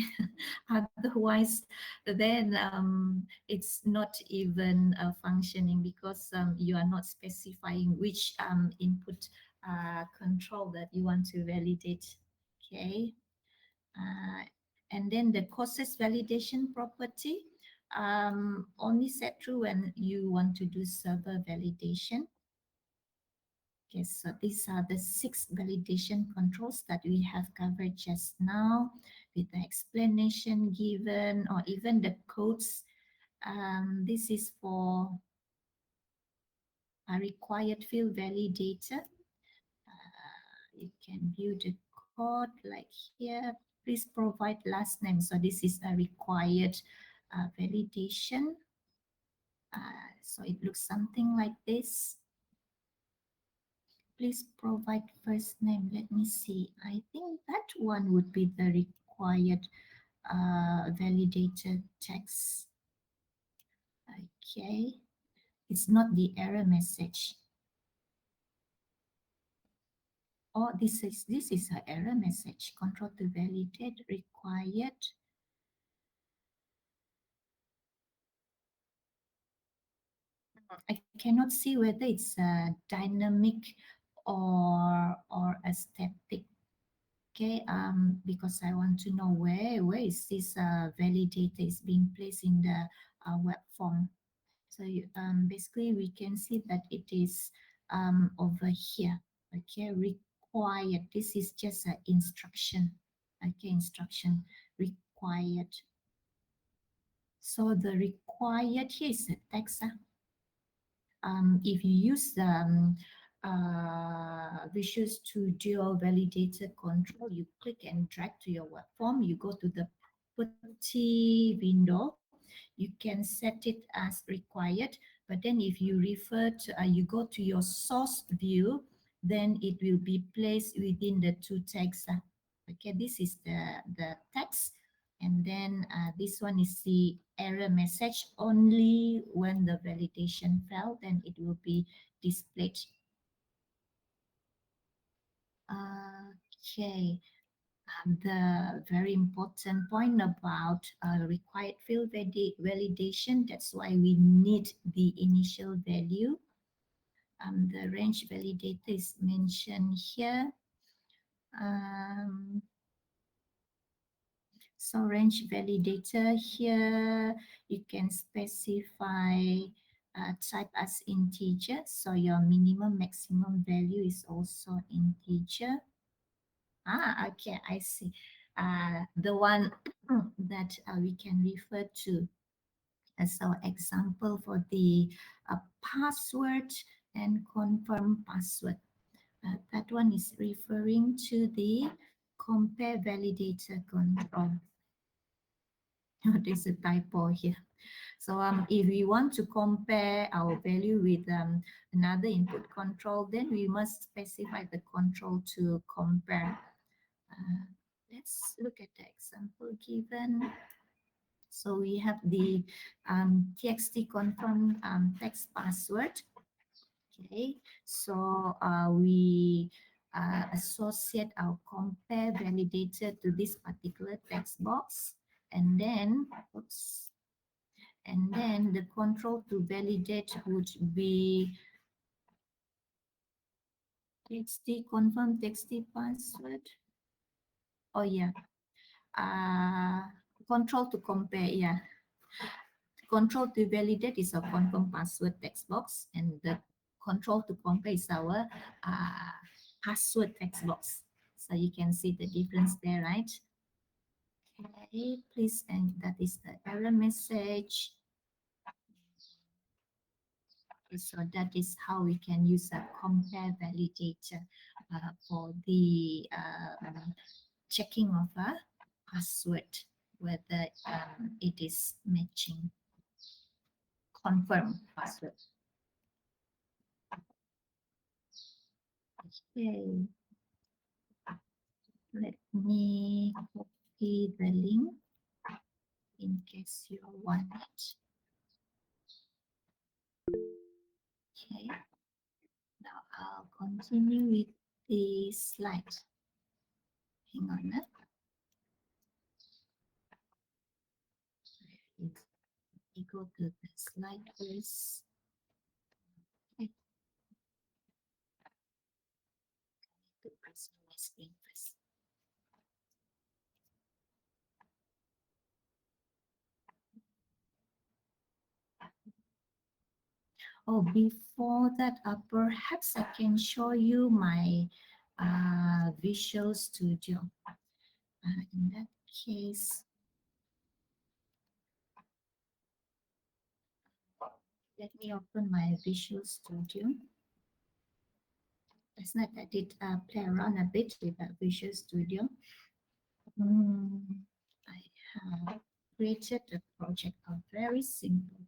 Otherwise, then it's not even functioning because you are not specifying which input control that you want to validate. Okay. Uh, and then the causes validation property only set true when you want to do server validation. Okay, so these are the 6 validation controls that we have covered just now with the explanation given or even the codes. This is for a required field validator. You can view the code like here. Please provide last name. So this is a required validation. So it looks something like this. Please provide first name. Let me see. I think that one would be the required validated text. Okay. It's not the error message. Oh, this is an error message. Control to validate required. I cannot see whether it's a dynamic or a static. Okay, because I want to know where is this validator is being placed in the web form. So basically we can see that it is over here. Okay, required. This is just an instruction. Okay, instruction required. So the required here is the text. If you use Visual Studio Validator Control, you click and drag to your web form. You go to the property window. you can set it as required. But then if you refer to, you go to your source view, then it will be placed within the two tags. Okay, this is the text. And then this one is the error message. Only when the validation failed, then it will be displayed. Okay. The very important point about required field validation, that's why we need the initial value. The range validator is mentioned here. Um, so range validator here, you can specify type as integer. So your minimum maximum value is also integer. Okay, I see. The one that we can refer to as our example for the password and confirm password. That one is referring to the compare validator control. There's a typo here. So if we want to compare our value with another input control, then we must specify the control to compare. Let's look at the example given. So we have the txt confirm text password. Okay, so we associate our compare validator to this particular text box, and then, oops, and then the control to validate would be txt confirm txt password. Oh yeah, control to compare, yeah. Control to validate is a confirm password text box, and the control to compare is our password text box. So you can see the difference there, right? Okay, please, and that is the error message. So that is how we can use a compare validator for the checking of a password, whether it is matching. Confirm password. Okay, let me copy the link in case you want it. Okay, now I'll continue with the slide. Hang on. We go to the slide first. Okay, to press my screen first. Oh, before that, perhaps I can show you my Visual Studio. In that case, let me open my Visual Studio. Last night I did play around a bit with Visual Studio. I have created a project, a very simple project.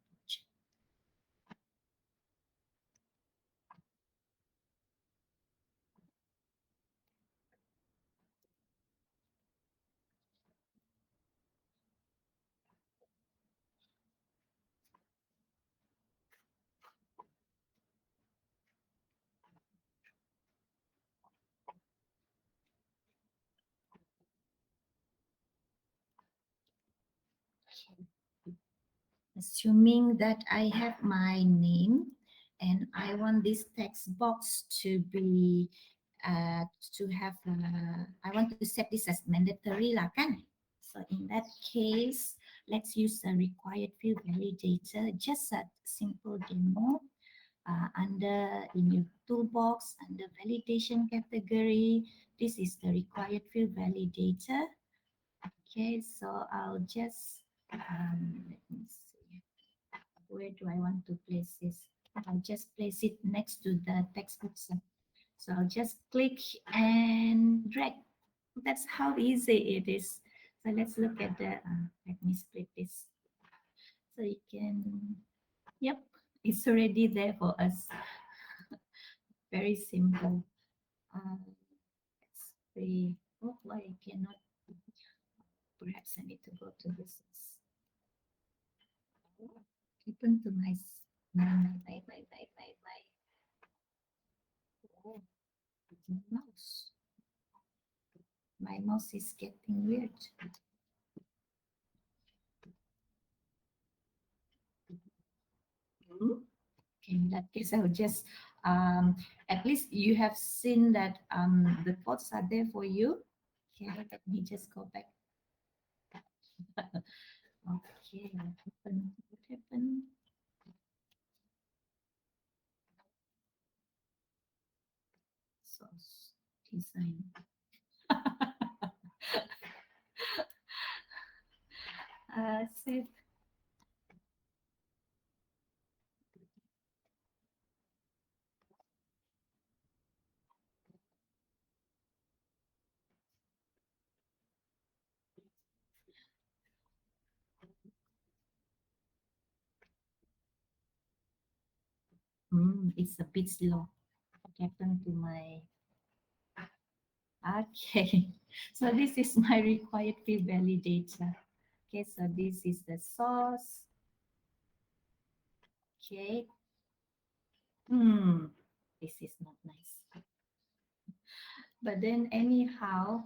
Assuming that I have my name and I want this text box to be to have I want to set this as mandatory lah kan. So in that case, let's use a required field validator, just a simple demo. Under in your toolbox, under validation category, this is the required field validator. Okay, so I'll just let me see, where do I want to place this? I'll just place it next to the text box. So I'll just click and drag. That's how easy it is. So let's look at the, let me split this. So you can, yep, it's already there for us. Very simple. Let's see. Oh, why I cannot? Perhaps I need to go to this. Open to my mouse. My mouse is getting weird. Okay, in that case, I'll just at least you have seen that the pods are there for you. Okay, let me just go back. Okay, what happened? What happened? Source design. Save. It's a bit slow. What happened to my? Okay, so this is my required field validator. Okay, so this is the source. Okay. This is not nice. But then anyhow,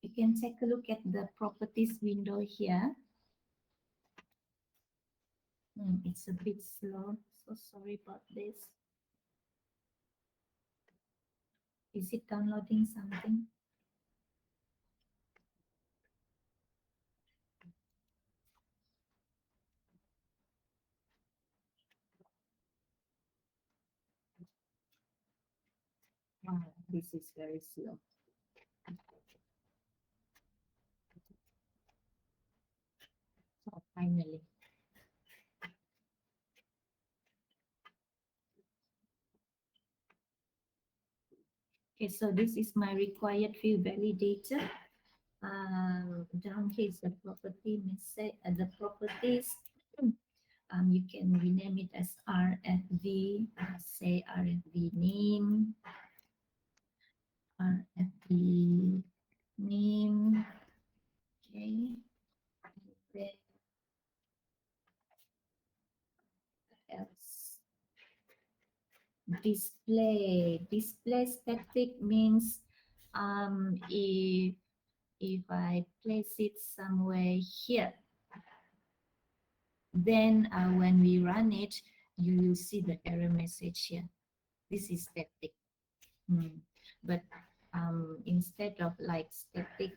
you can take a look at the properties window here. It's a bit slow, so sorry about this. Is it downloading something? Wow, this is very slow. So finally. Okay, so this is my required field validator. Down here is the property message, the properties. You can rename it as RFV, say RFV name, RFV name, okay. Then what else? Display static means if I place it somewhere here, then when we run it, you will see the error message here. This is static. But instead of like static,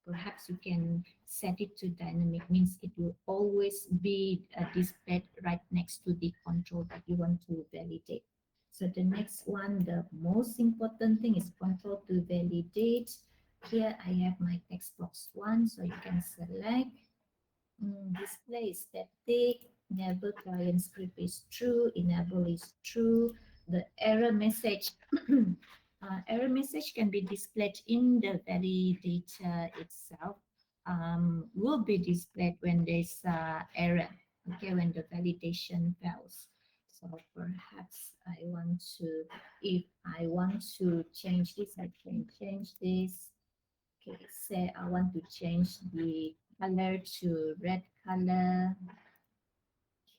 perhaps you can set it to dynamic, means it will always be displayed right next to the control that you want to validate. So the next one, the most important thing is control to validate. Here I have my text box one, so you can select display is static, enable client script is true, enable is true. The error message, error message can be displayed in the validator itself. Will be displayed when there's error, okay, when the validation fails. So perhaps I want to, if I want to change this, I can change this. Okay, say I want to change the color to red color.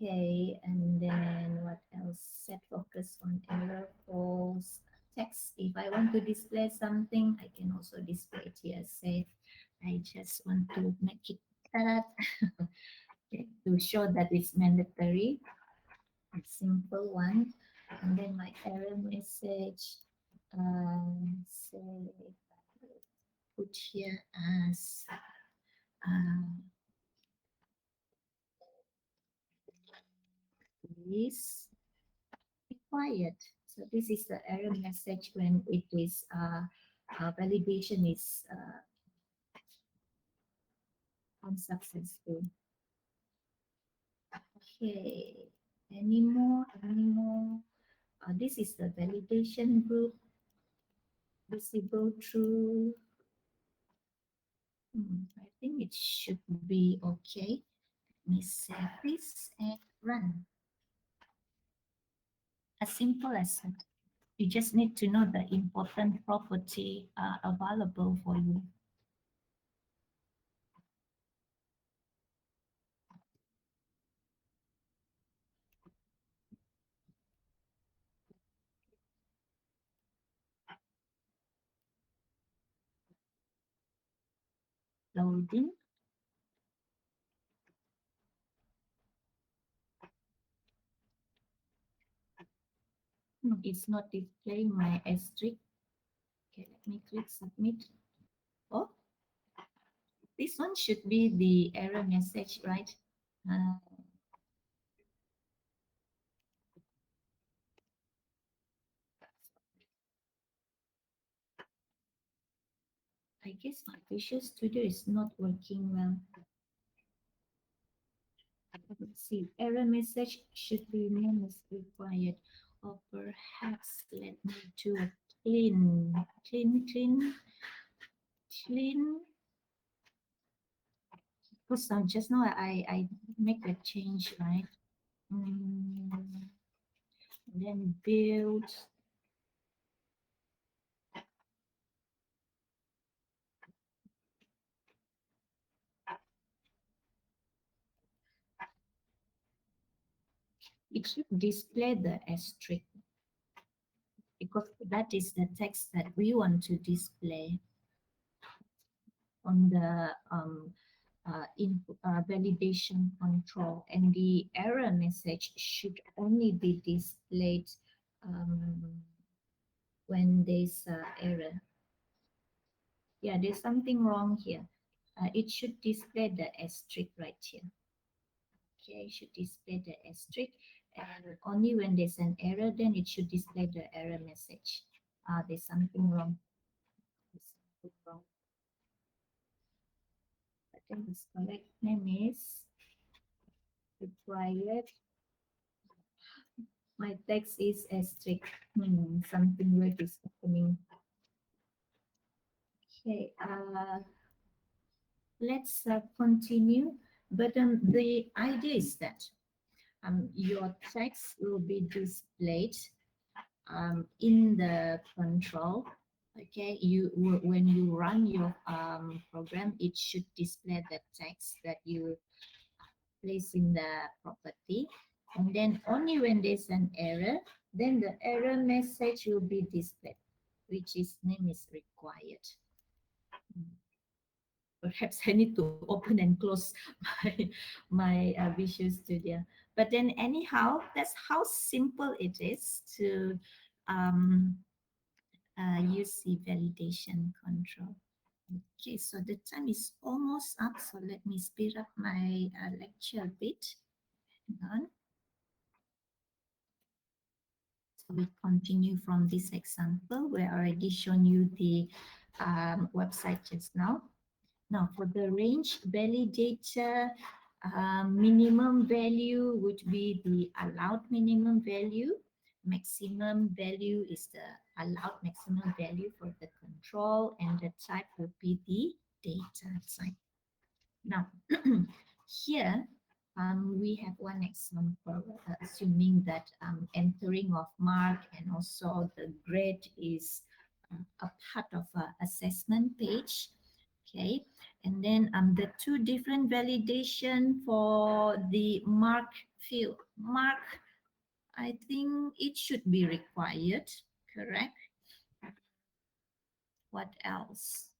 Okay, and then what else? Set focus on error false text. If I want to display something, I can also display it here. Say I just want to make it that okay, to show that it's mandatory. A simple one. And then my error message, say put here as is required. So this is the error message when it is validation is unsuccessful. Okay, any more? Any more? This is the validation group visible through I think it should be okay. Let me save this and run. As simple as that. You just need to know the important property available for you. Loading. No, it's not displaying my asterisk. Okay, let me click submit. Oh, this one should be the error message, right? Uh, I guess my Visual Studio is not working well. Let's see, error message should remain as required. Or perhaps let me do a clean, clean, clean, clean. Because just now I make a change, right? Mm, then build. It should display the asterisk because that is the text that we want to display on the validation control, and the error message should only be displayed um, when there's error. Yeah, there's something wrong here. It should display the asterisk right here. Okay, it should display the asterisk, and only when there's an error, then it should display the error message. There's something wrong. There's something wrong. I think the correct name is required. My text is asterisk. Something weird is happening. Okay, let's continue. But the idea is that your text will be displayed in the control. Okay, when you run your program, it should display the text that you place in the property, and then only when there's an error, then the error message will be displayed, which is name is required. Perhaps I need to open and close my Visual Studio. But then anyhow, that's how simple it is to um, use the validation control. Okay, so the time is almost up, so let me speed up my lecture a bit. Hang on. So we continue from this example where I already shown you the website just now. Now for the range validator, minimum value would be the allowed minimum value. Maximum value is the allowed maximum value for the control, and the type would be the data type. Now, here we have one example, assuming that entering of mark and also the grade is a part of an assessment page. Okay, and then the two different validation for the mark field. Mark, I think it should be required, correct? What else?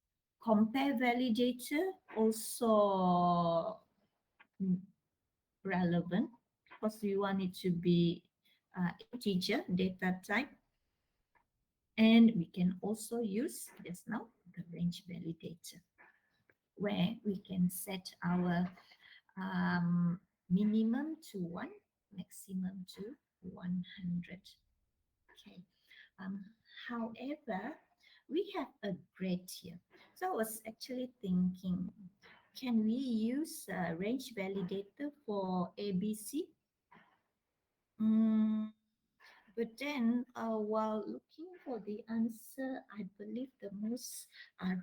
Compare validator also relevant because we want it to be integer data type. And we can also use just now the range validator where we can set our minimum to 1, maximum to 100. Okay. Um, However, we have a grade here. So I was actually thinking, can we use a range validator for ABC? But then, while looking for the answer, I believe the most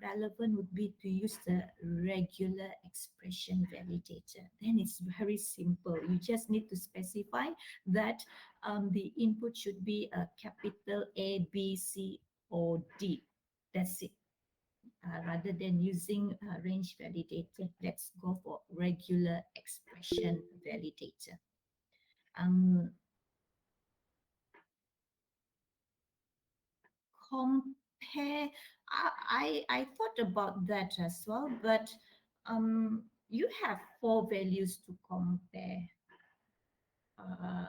relevant would be to use the regular expression validator. Then it's very simple. You just need to specify that the input should be a capital A, B, C, or D. That's it. Rather than using range validator, let's go for regular expression validator. Um, compare, I thought about that as well, but you have four values to compare.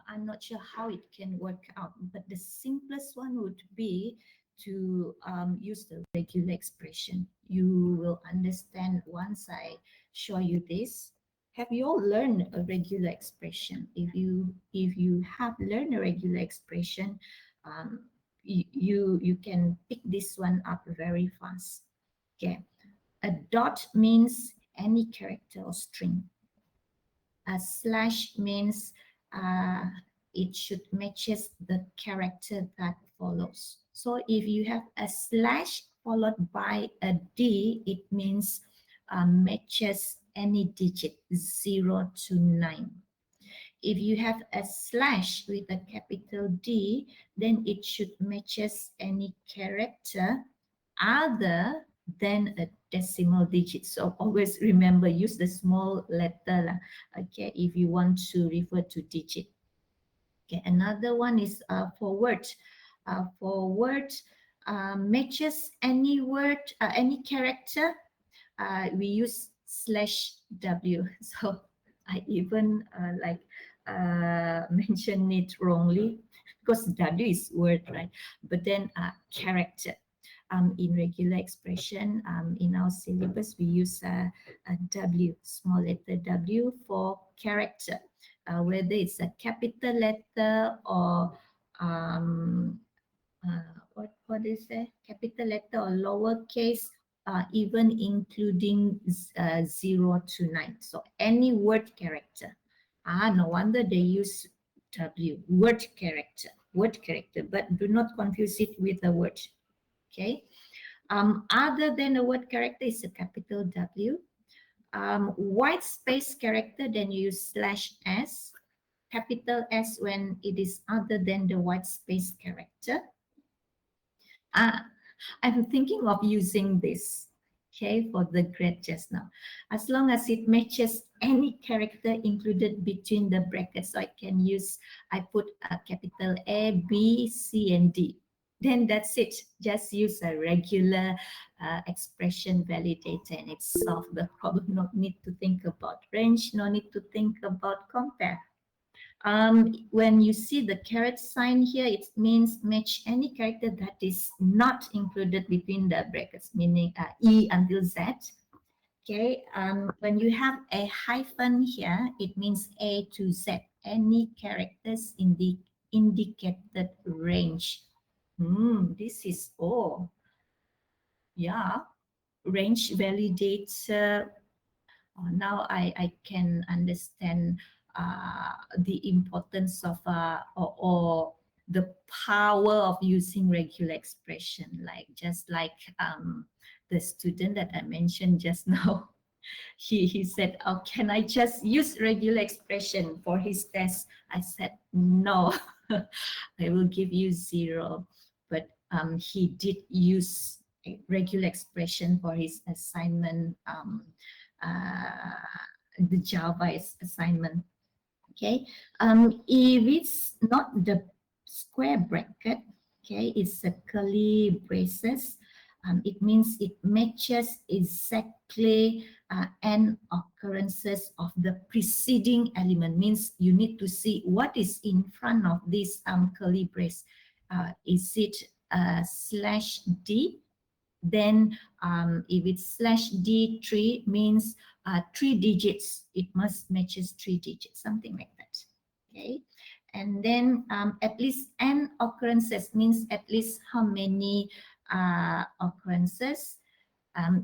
I'm not sure how it can work out, but the simplest one would be to use the regular expression. You will understand once I show you this. Have you all learned a regular expression? If you have learned a regular expression, um, you can pick this one up very fast. Okay, a dot means any character or string. A slash means uh, it should matches the character that follows. So if you have a slash followed by a D, it means matches any digit 0 to 9. If you have a slash with a capital D, then it should matches any character other than a decimal digit. So always remember, use the small letter lah, okay, if you want to refer to digit. Okay, another one is for word. For word, matches any word, any character, we use slash W. So I even mention it wrongly because W is word, right? But then character. In regular expression, in our syllabus, we use a W, small letter W for character, whether it's a capital letter or what is it? Capital letter or lowercase, even including 0 to 9. So any word character. No wonder they use W, word character, but do not confuse it with a word. Okay. Other than a word character is a capital W. White space character, then you use slash S. Capital S when it is other than the white space character. I'm thinking of using this, okay, for the grade just now. As long as it matches any character included between the brackets, so I put a capital A, B, C, and D. Then that's it. Just use a regular expression validator and it's solved the problem. No need to think about range, no need to think about compare. When you see the caret sign here, it means match any character that is not included between the brackets, meaning E until Z. Okay, when you have a hyphen here, it means A to Z, any characters in the indicated range. This is all. Yeah, range validator. Now I can understand the importance of or the power of using regular expression, like just like the student that I mentioned just now. He said, oh, can I just use regular expression for his test? I said, no, I will give you 0. But he did use a regular expression for his assignment, the Java assignment. Okay, if it's not the square bracket, okay, it's a curly braces. It means it matches exactly n occurrences of the preceding element. Means you need to see what is in front of this curly brace. Is it slash D? Then if it's slash D3 means 3 digits. It must matches 3 digits, something like that. Okay. And then at least n occurrences means at least how many occurrences.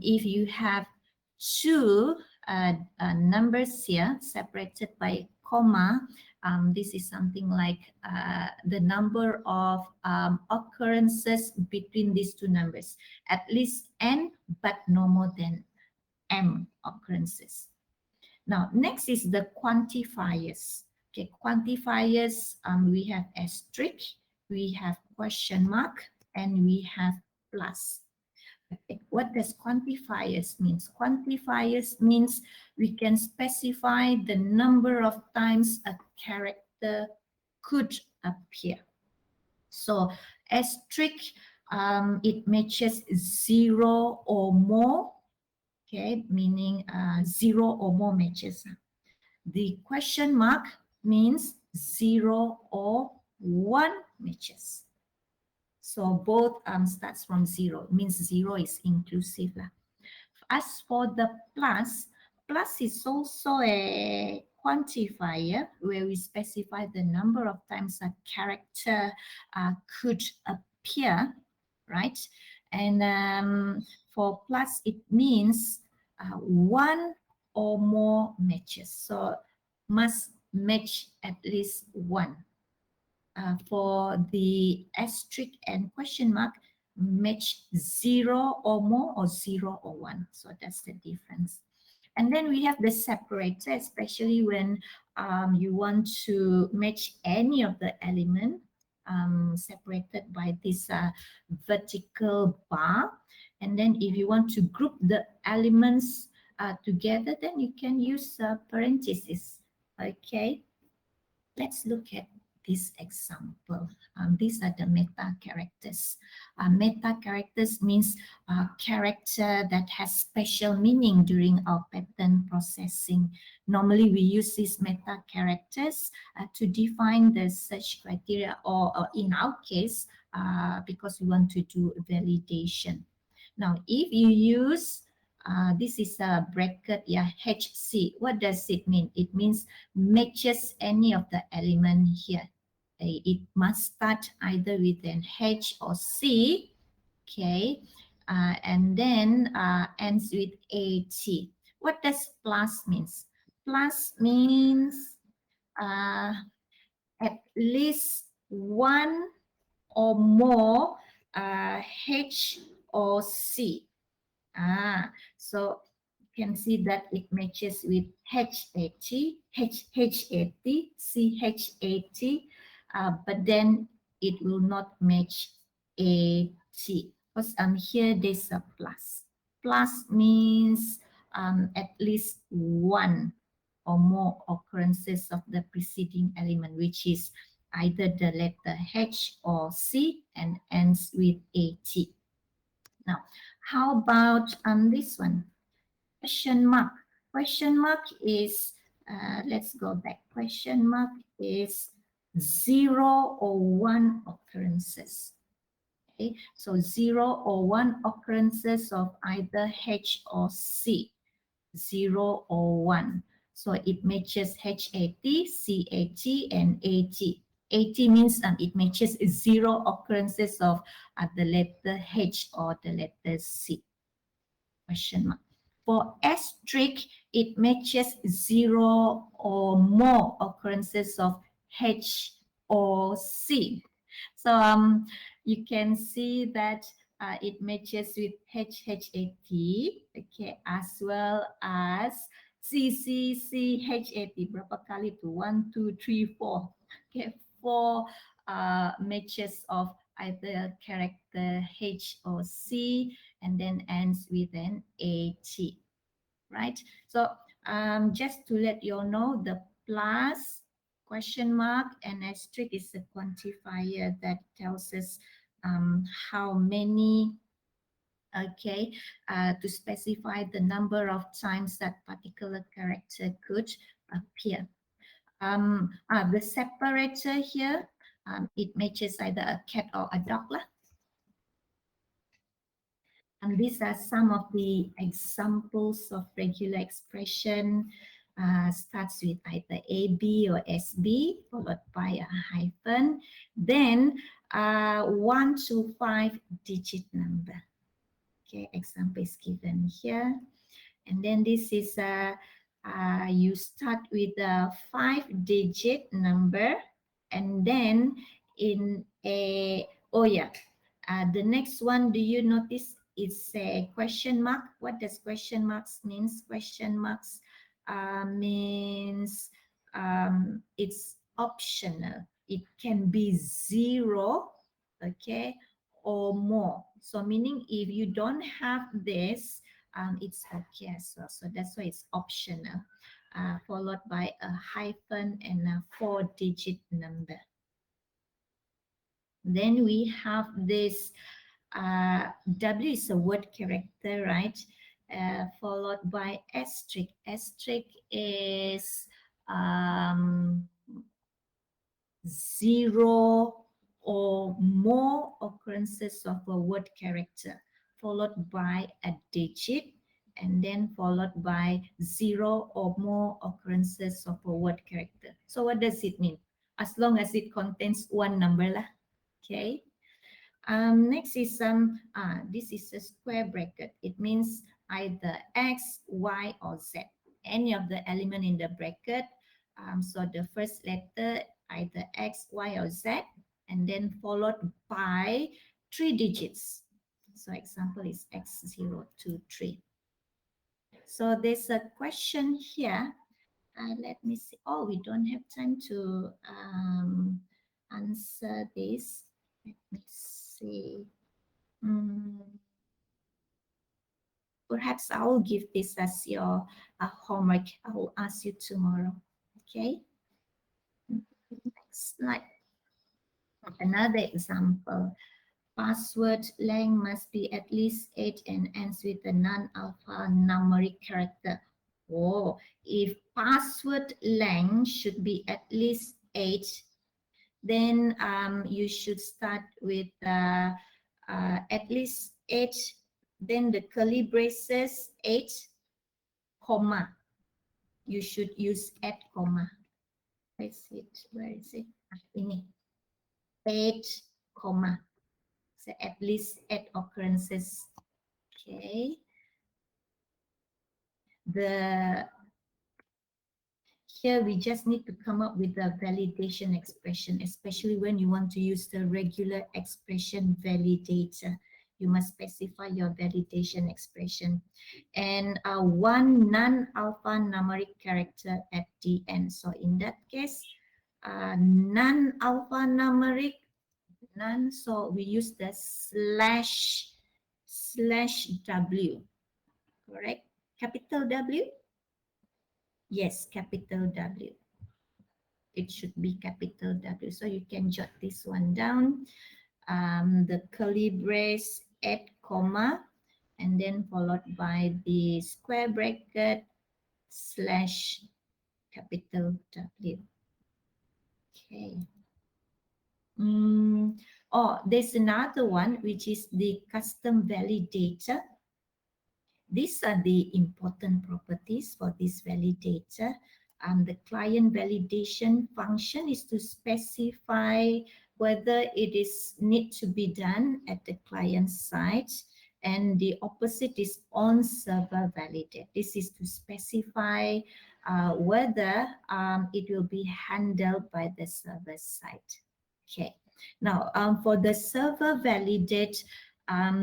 If you have two numbers here separated by comma, this is something like the number of occurrences between these two numbers, at least n, but no more than m occurrences. Now, next is the quantifiers. Okay, quantifiers, we have asterisk, we have question mark, and we have plus. Okay, what does quantifiers means? Quantifiers means we can specify the number of times a character could appear. So asterisk, it matches 0 or more, okay, meaning 0 or more matches. The question mark means 0 or 1 matches. So both starts from 0, means 0 is inclusive lah. As for the plus, plus is also a quantifier where we specify the number of times a character could appear, right? And for plus, it means one or more matches. So must match at least one. For the asterisk and question mark, match 0 or more or 0 or 1. So that's the difference. And then we have the separator, especially when you want to match any of the element separated by this vertical bar. And then if you want to group the elements together, then you can use parentheses. Okay, let's look at this example. These are the meta characters. Meta characters means character that has special meaning during our pattern processing. Normally, we use these meta characters to define the search criteria, or in our case, because we want to do validation. Now, if you use this is a bracket, yeah, HC. What does it mean? It means matches any of the element here. It must start either with an H or C, okay, and then ends with AT. What does plus means? Plus means at least one or more H or C. So you can see that it matches with HAT, HHAT, CHAT, but then it will not match AT. Because here there's a plus. Plus means at least one or more occurrences of the preceding element, which is either the letter H or C and ends with AT. Now, how about this one? Question mark. Question mark is, let's go back. Question mark is 0 or 1 occurrences. Okay, so 0 or 1 occurrences of either H or C. 0 or 1. So it matches HAT, CAT, and AT. AT means it matches 0 occurrences of the letter H or the letter C. Question mark. For asterisk, it matches 0 or more occurrences of H or C. So you can see that it matches with HHAT, okay, as well as CCCHAT. Berapa kali tu? 1, 2, 3, 4. Okay, 4 matches of either character H or C, and then ends with an AT, right? So just to let you all know, the plus, question mark, and asterisk is a quantifier that tells us how many, okay, to specify the number of times that particular character could appear. The separator here, it matches either a cat or a dog lah. And these are some of the examples of regular expression. Starts with either AB or SB, followed by a hyphen. Then 1 to 5 digit number. Okay, example is given here. And then this is You start with a 5-digit number, and then in a, oh yeah, the next one, do you notice it's a question mark? What does question marks means? Question marks means it's optional. It can be zero, okay, or more. So meaning if you don't have this, it's okay as well. So that's why it's optional, followed by a hyphen and a 4-digit number. Then we have this W is a word character, right? Followed by asterisk. Asterisk is zero or more occurrences of a word character, followed by a digit, and then followed by zero or more occurrences of a word character. So what does it mean? As long as it contains one number lah. Okay. Next is this is a square bracket. It means either X, Y, or Z. Any of the element in the bracket. So the first letter either X, Y, or Z, and then followed by 3 digits. So example is X023. So there's a question here. Let me see. Oh, we don't have time to answer this. Let me see. Mm, Perhaps I will give this as your homework. I will ask you tomorrow. Okay. Next slide. Another example. Password length must be at least 8 and ends with a non-alpha numeric character. Oh, if password length should be at least 8, then you should start with at least 8, then the curly braces 8, comma. You should use at comma. Where is it? Where is it? Ini. 8, comma. So at least 8 occurrences. Okay. Here we just need to come up with a validation expression, especially when you want to use the regular expression validator. You must specify your validation expression. And one non-alpha numeric character at the end. So in that case, non-alpha numeric, none. So we use the slash W, correct? Capital W? Yes, capital W. It should be capital W. So you can jot this one down. The curly brace at comma, and then followed by the square bracket slash capital W. Okay. Oh, there's another one, which is the custom validator. These are the important properties for this validator. The client validation function is to specify whether it is need to be done at the client side, and the opposite is on server validate. This is to specify whether it will be handled by the server side. Okay. Now, for the server validate,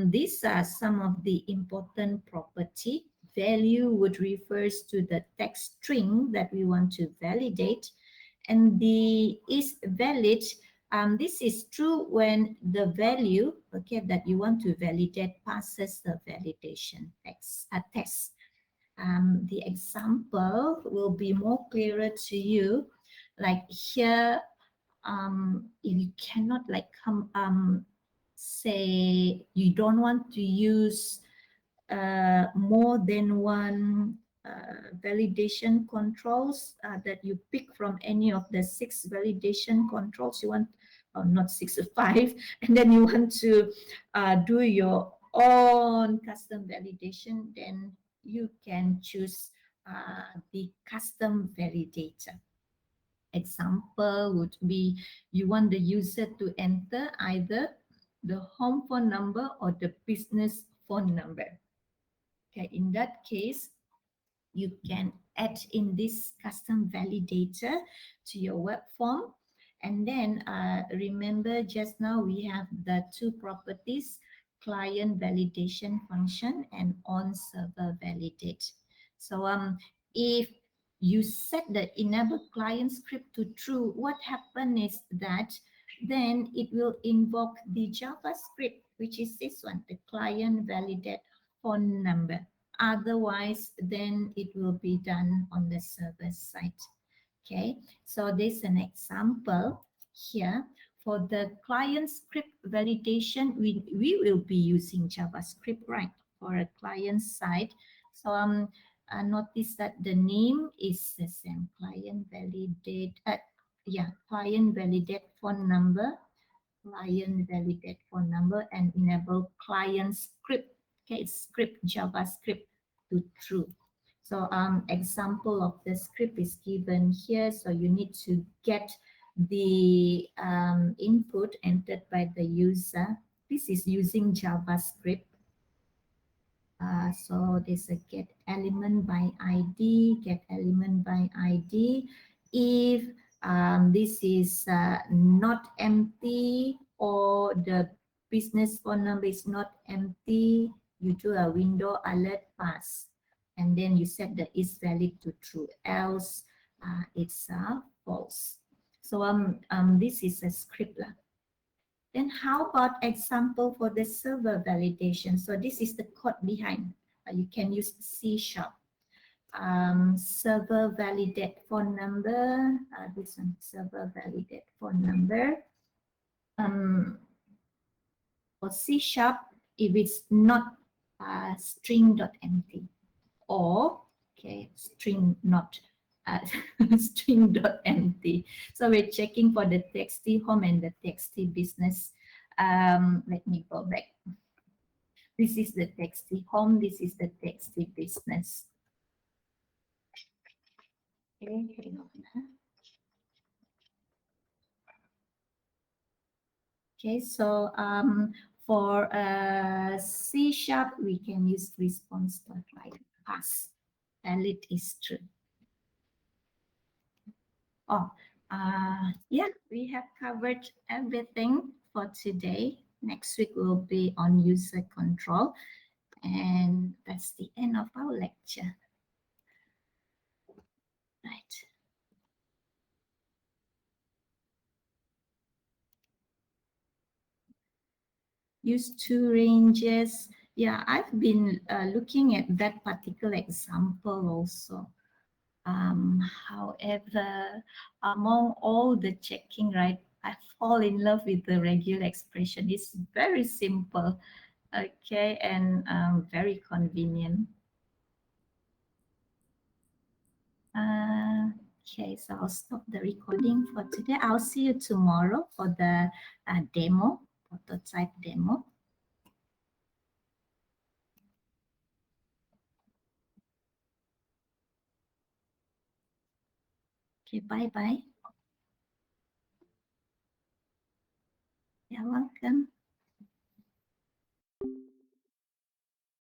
these are some of the important property. Value would refers to the text string that we want to validate, and the is valid. This is true when the value, okay, that you want to validate passes the validation test. The example will be more clearer to you. Like here, if you cannot like say you don't want to use more than one validation controls that you pick from any of the 6 validation controls. You want, not 6 or 5, and then you want to do your own custom validation, then you can choose the custom validator. Example would be you want the user to enter either the home phone number or the business phone number. Okay, in that case, you can add in this custom validator to your web form. And then remember just now we have the two properties, client validation function and on server validate. So if you set the enable client script to true, what happens is that then it will invoke the JavaScript, which is this one, the client validate phone number. Otherwise, then it will be done on the server side. Okay, so there's an example here. For the client script validation, we will be using JavaScript, right, for a client side. So notice that the name is the same, client validate, client validate phone number, client validate phone number, and enable client script. Okay, script JavaScript to true. So example of the script is given here. So you need to get the input entered by the user. This is using JavaScript. So there's a get element by ID, get element by ID. If this is not empty or the business phone number is not empty, you do a window alert pass. And then you set the is valid to true, else it's false. So this is a script lah. Then how about example for the server validation? So this is the code behind. You can use C#. Server validate phone number. This one, server validate phone number. For C#, if it's not string.empty or string not string.empty. So we're checking for the txt home and the txt business. Let me go back. This is the txt home, this is the txt business. Okay, hang on. Okay, so for C#, we can use response.write pass. Valid is true. Oh, yeah, we have covered everything for today. Next week will be on user control. And that's the end of our lecture. Right. Use two ranges. Yeah, I've been looking at that particular example also. However, among all the checking, right, I fall in love with the regular expression. It's very simple, okay, and very convenient. Okay, so I'll stop the recording for today. I'll see you tomorrow for the demo, prototype demo. Okay, bye-bye. You're welcome.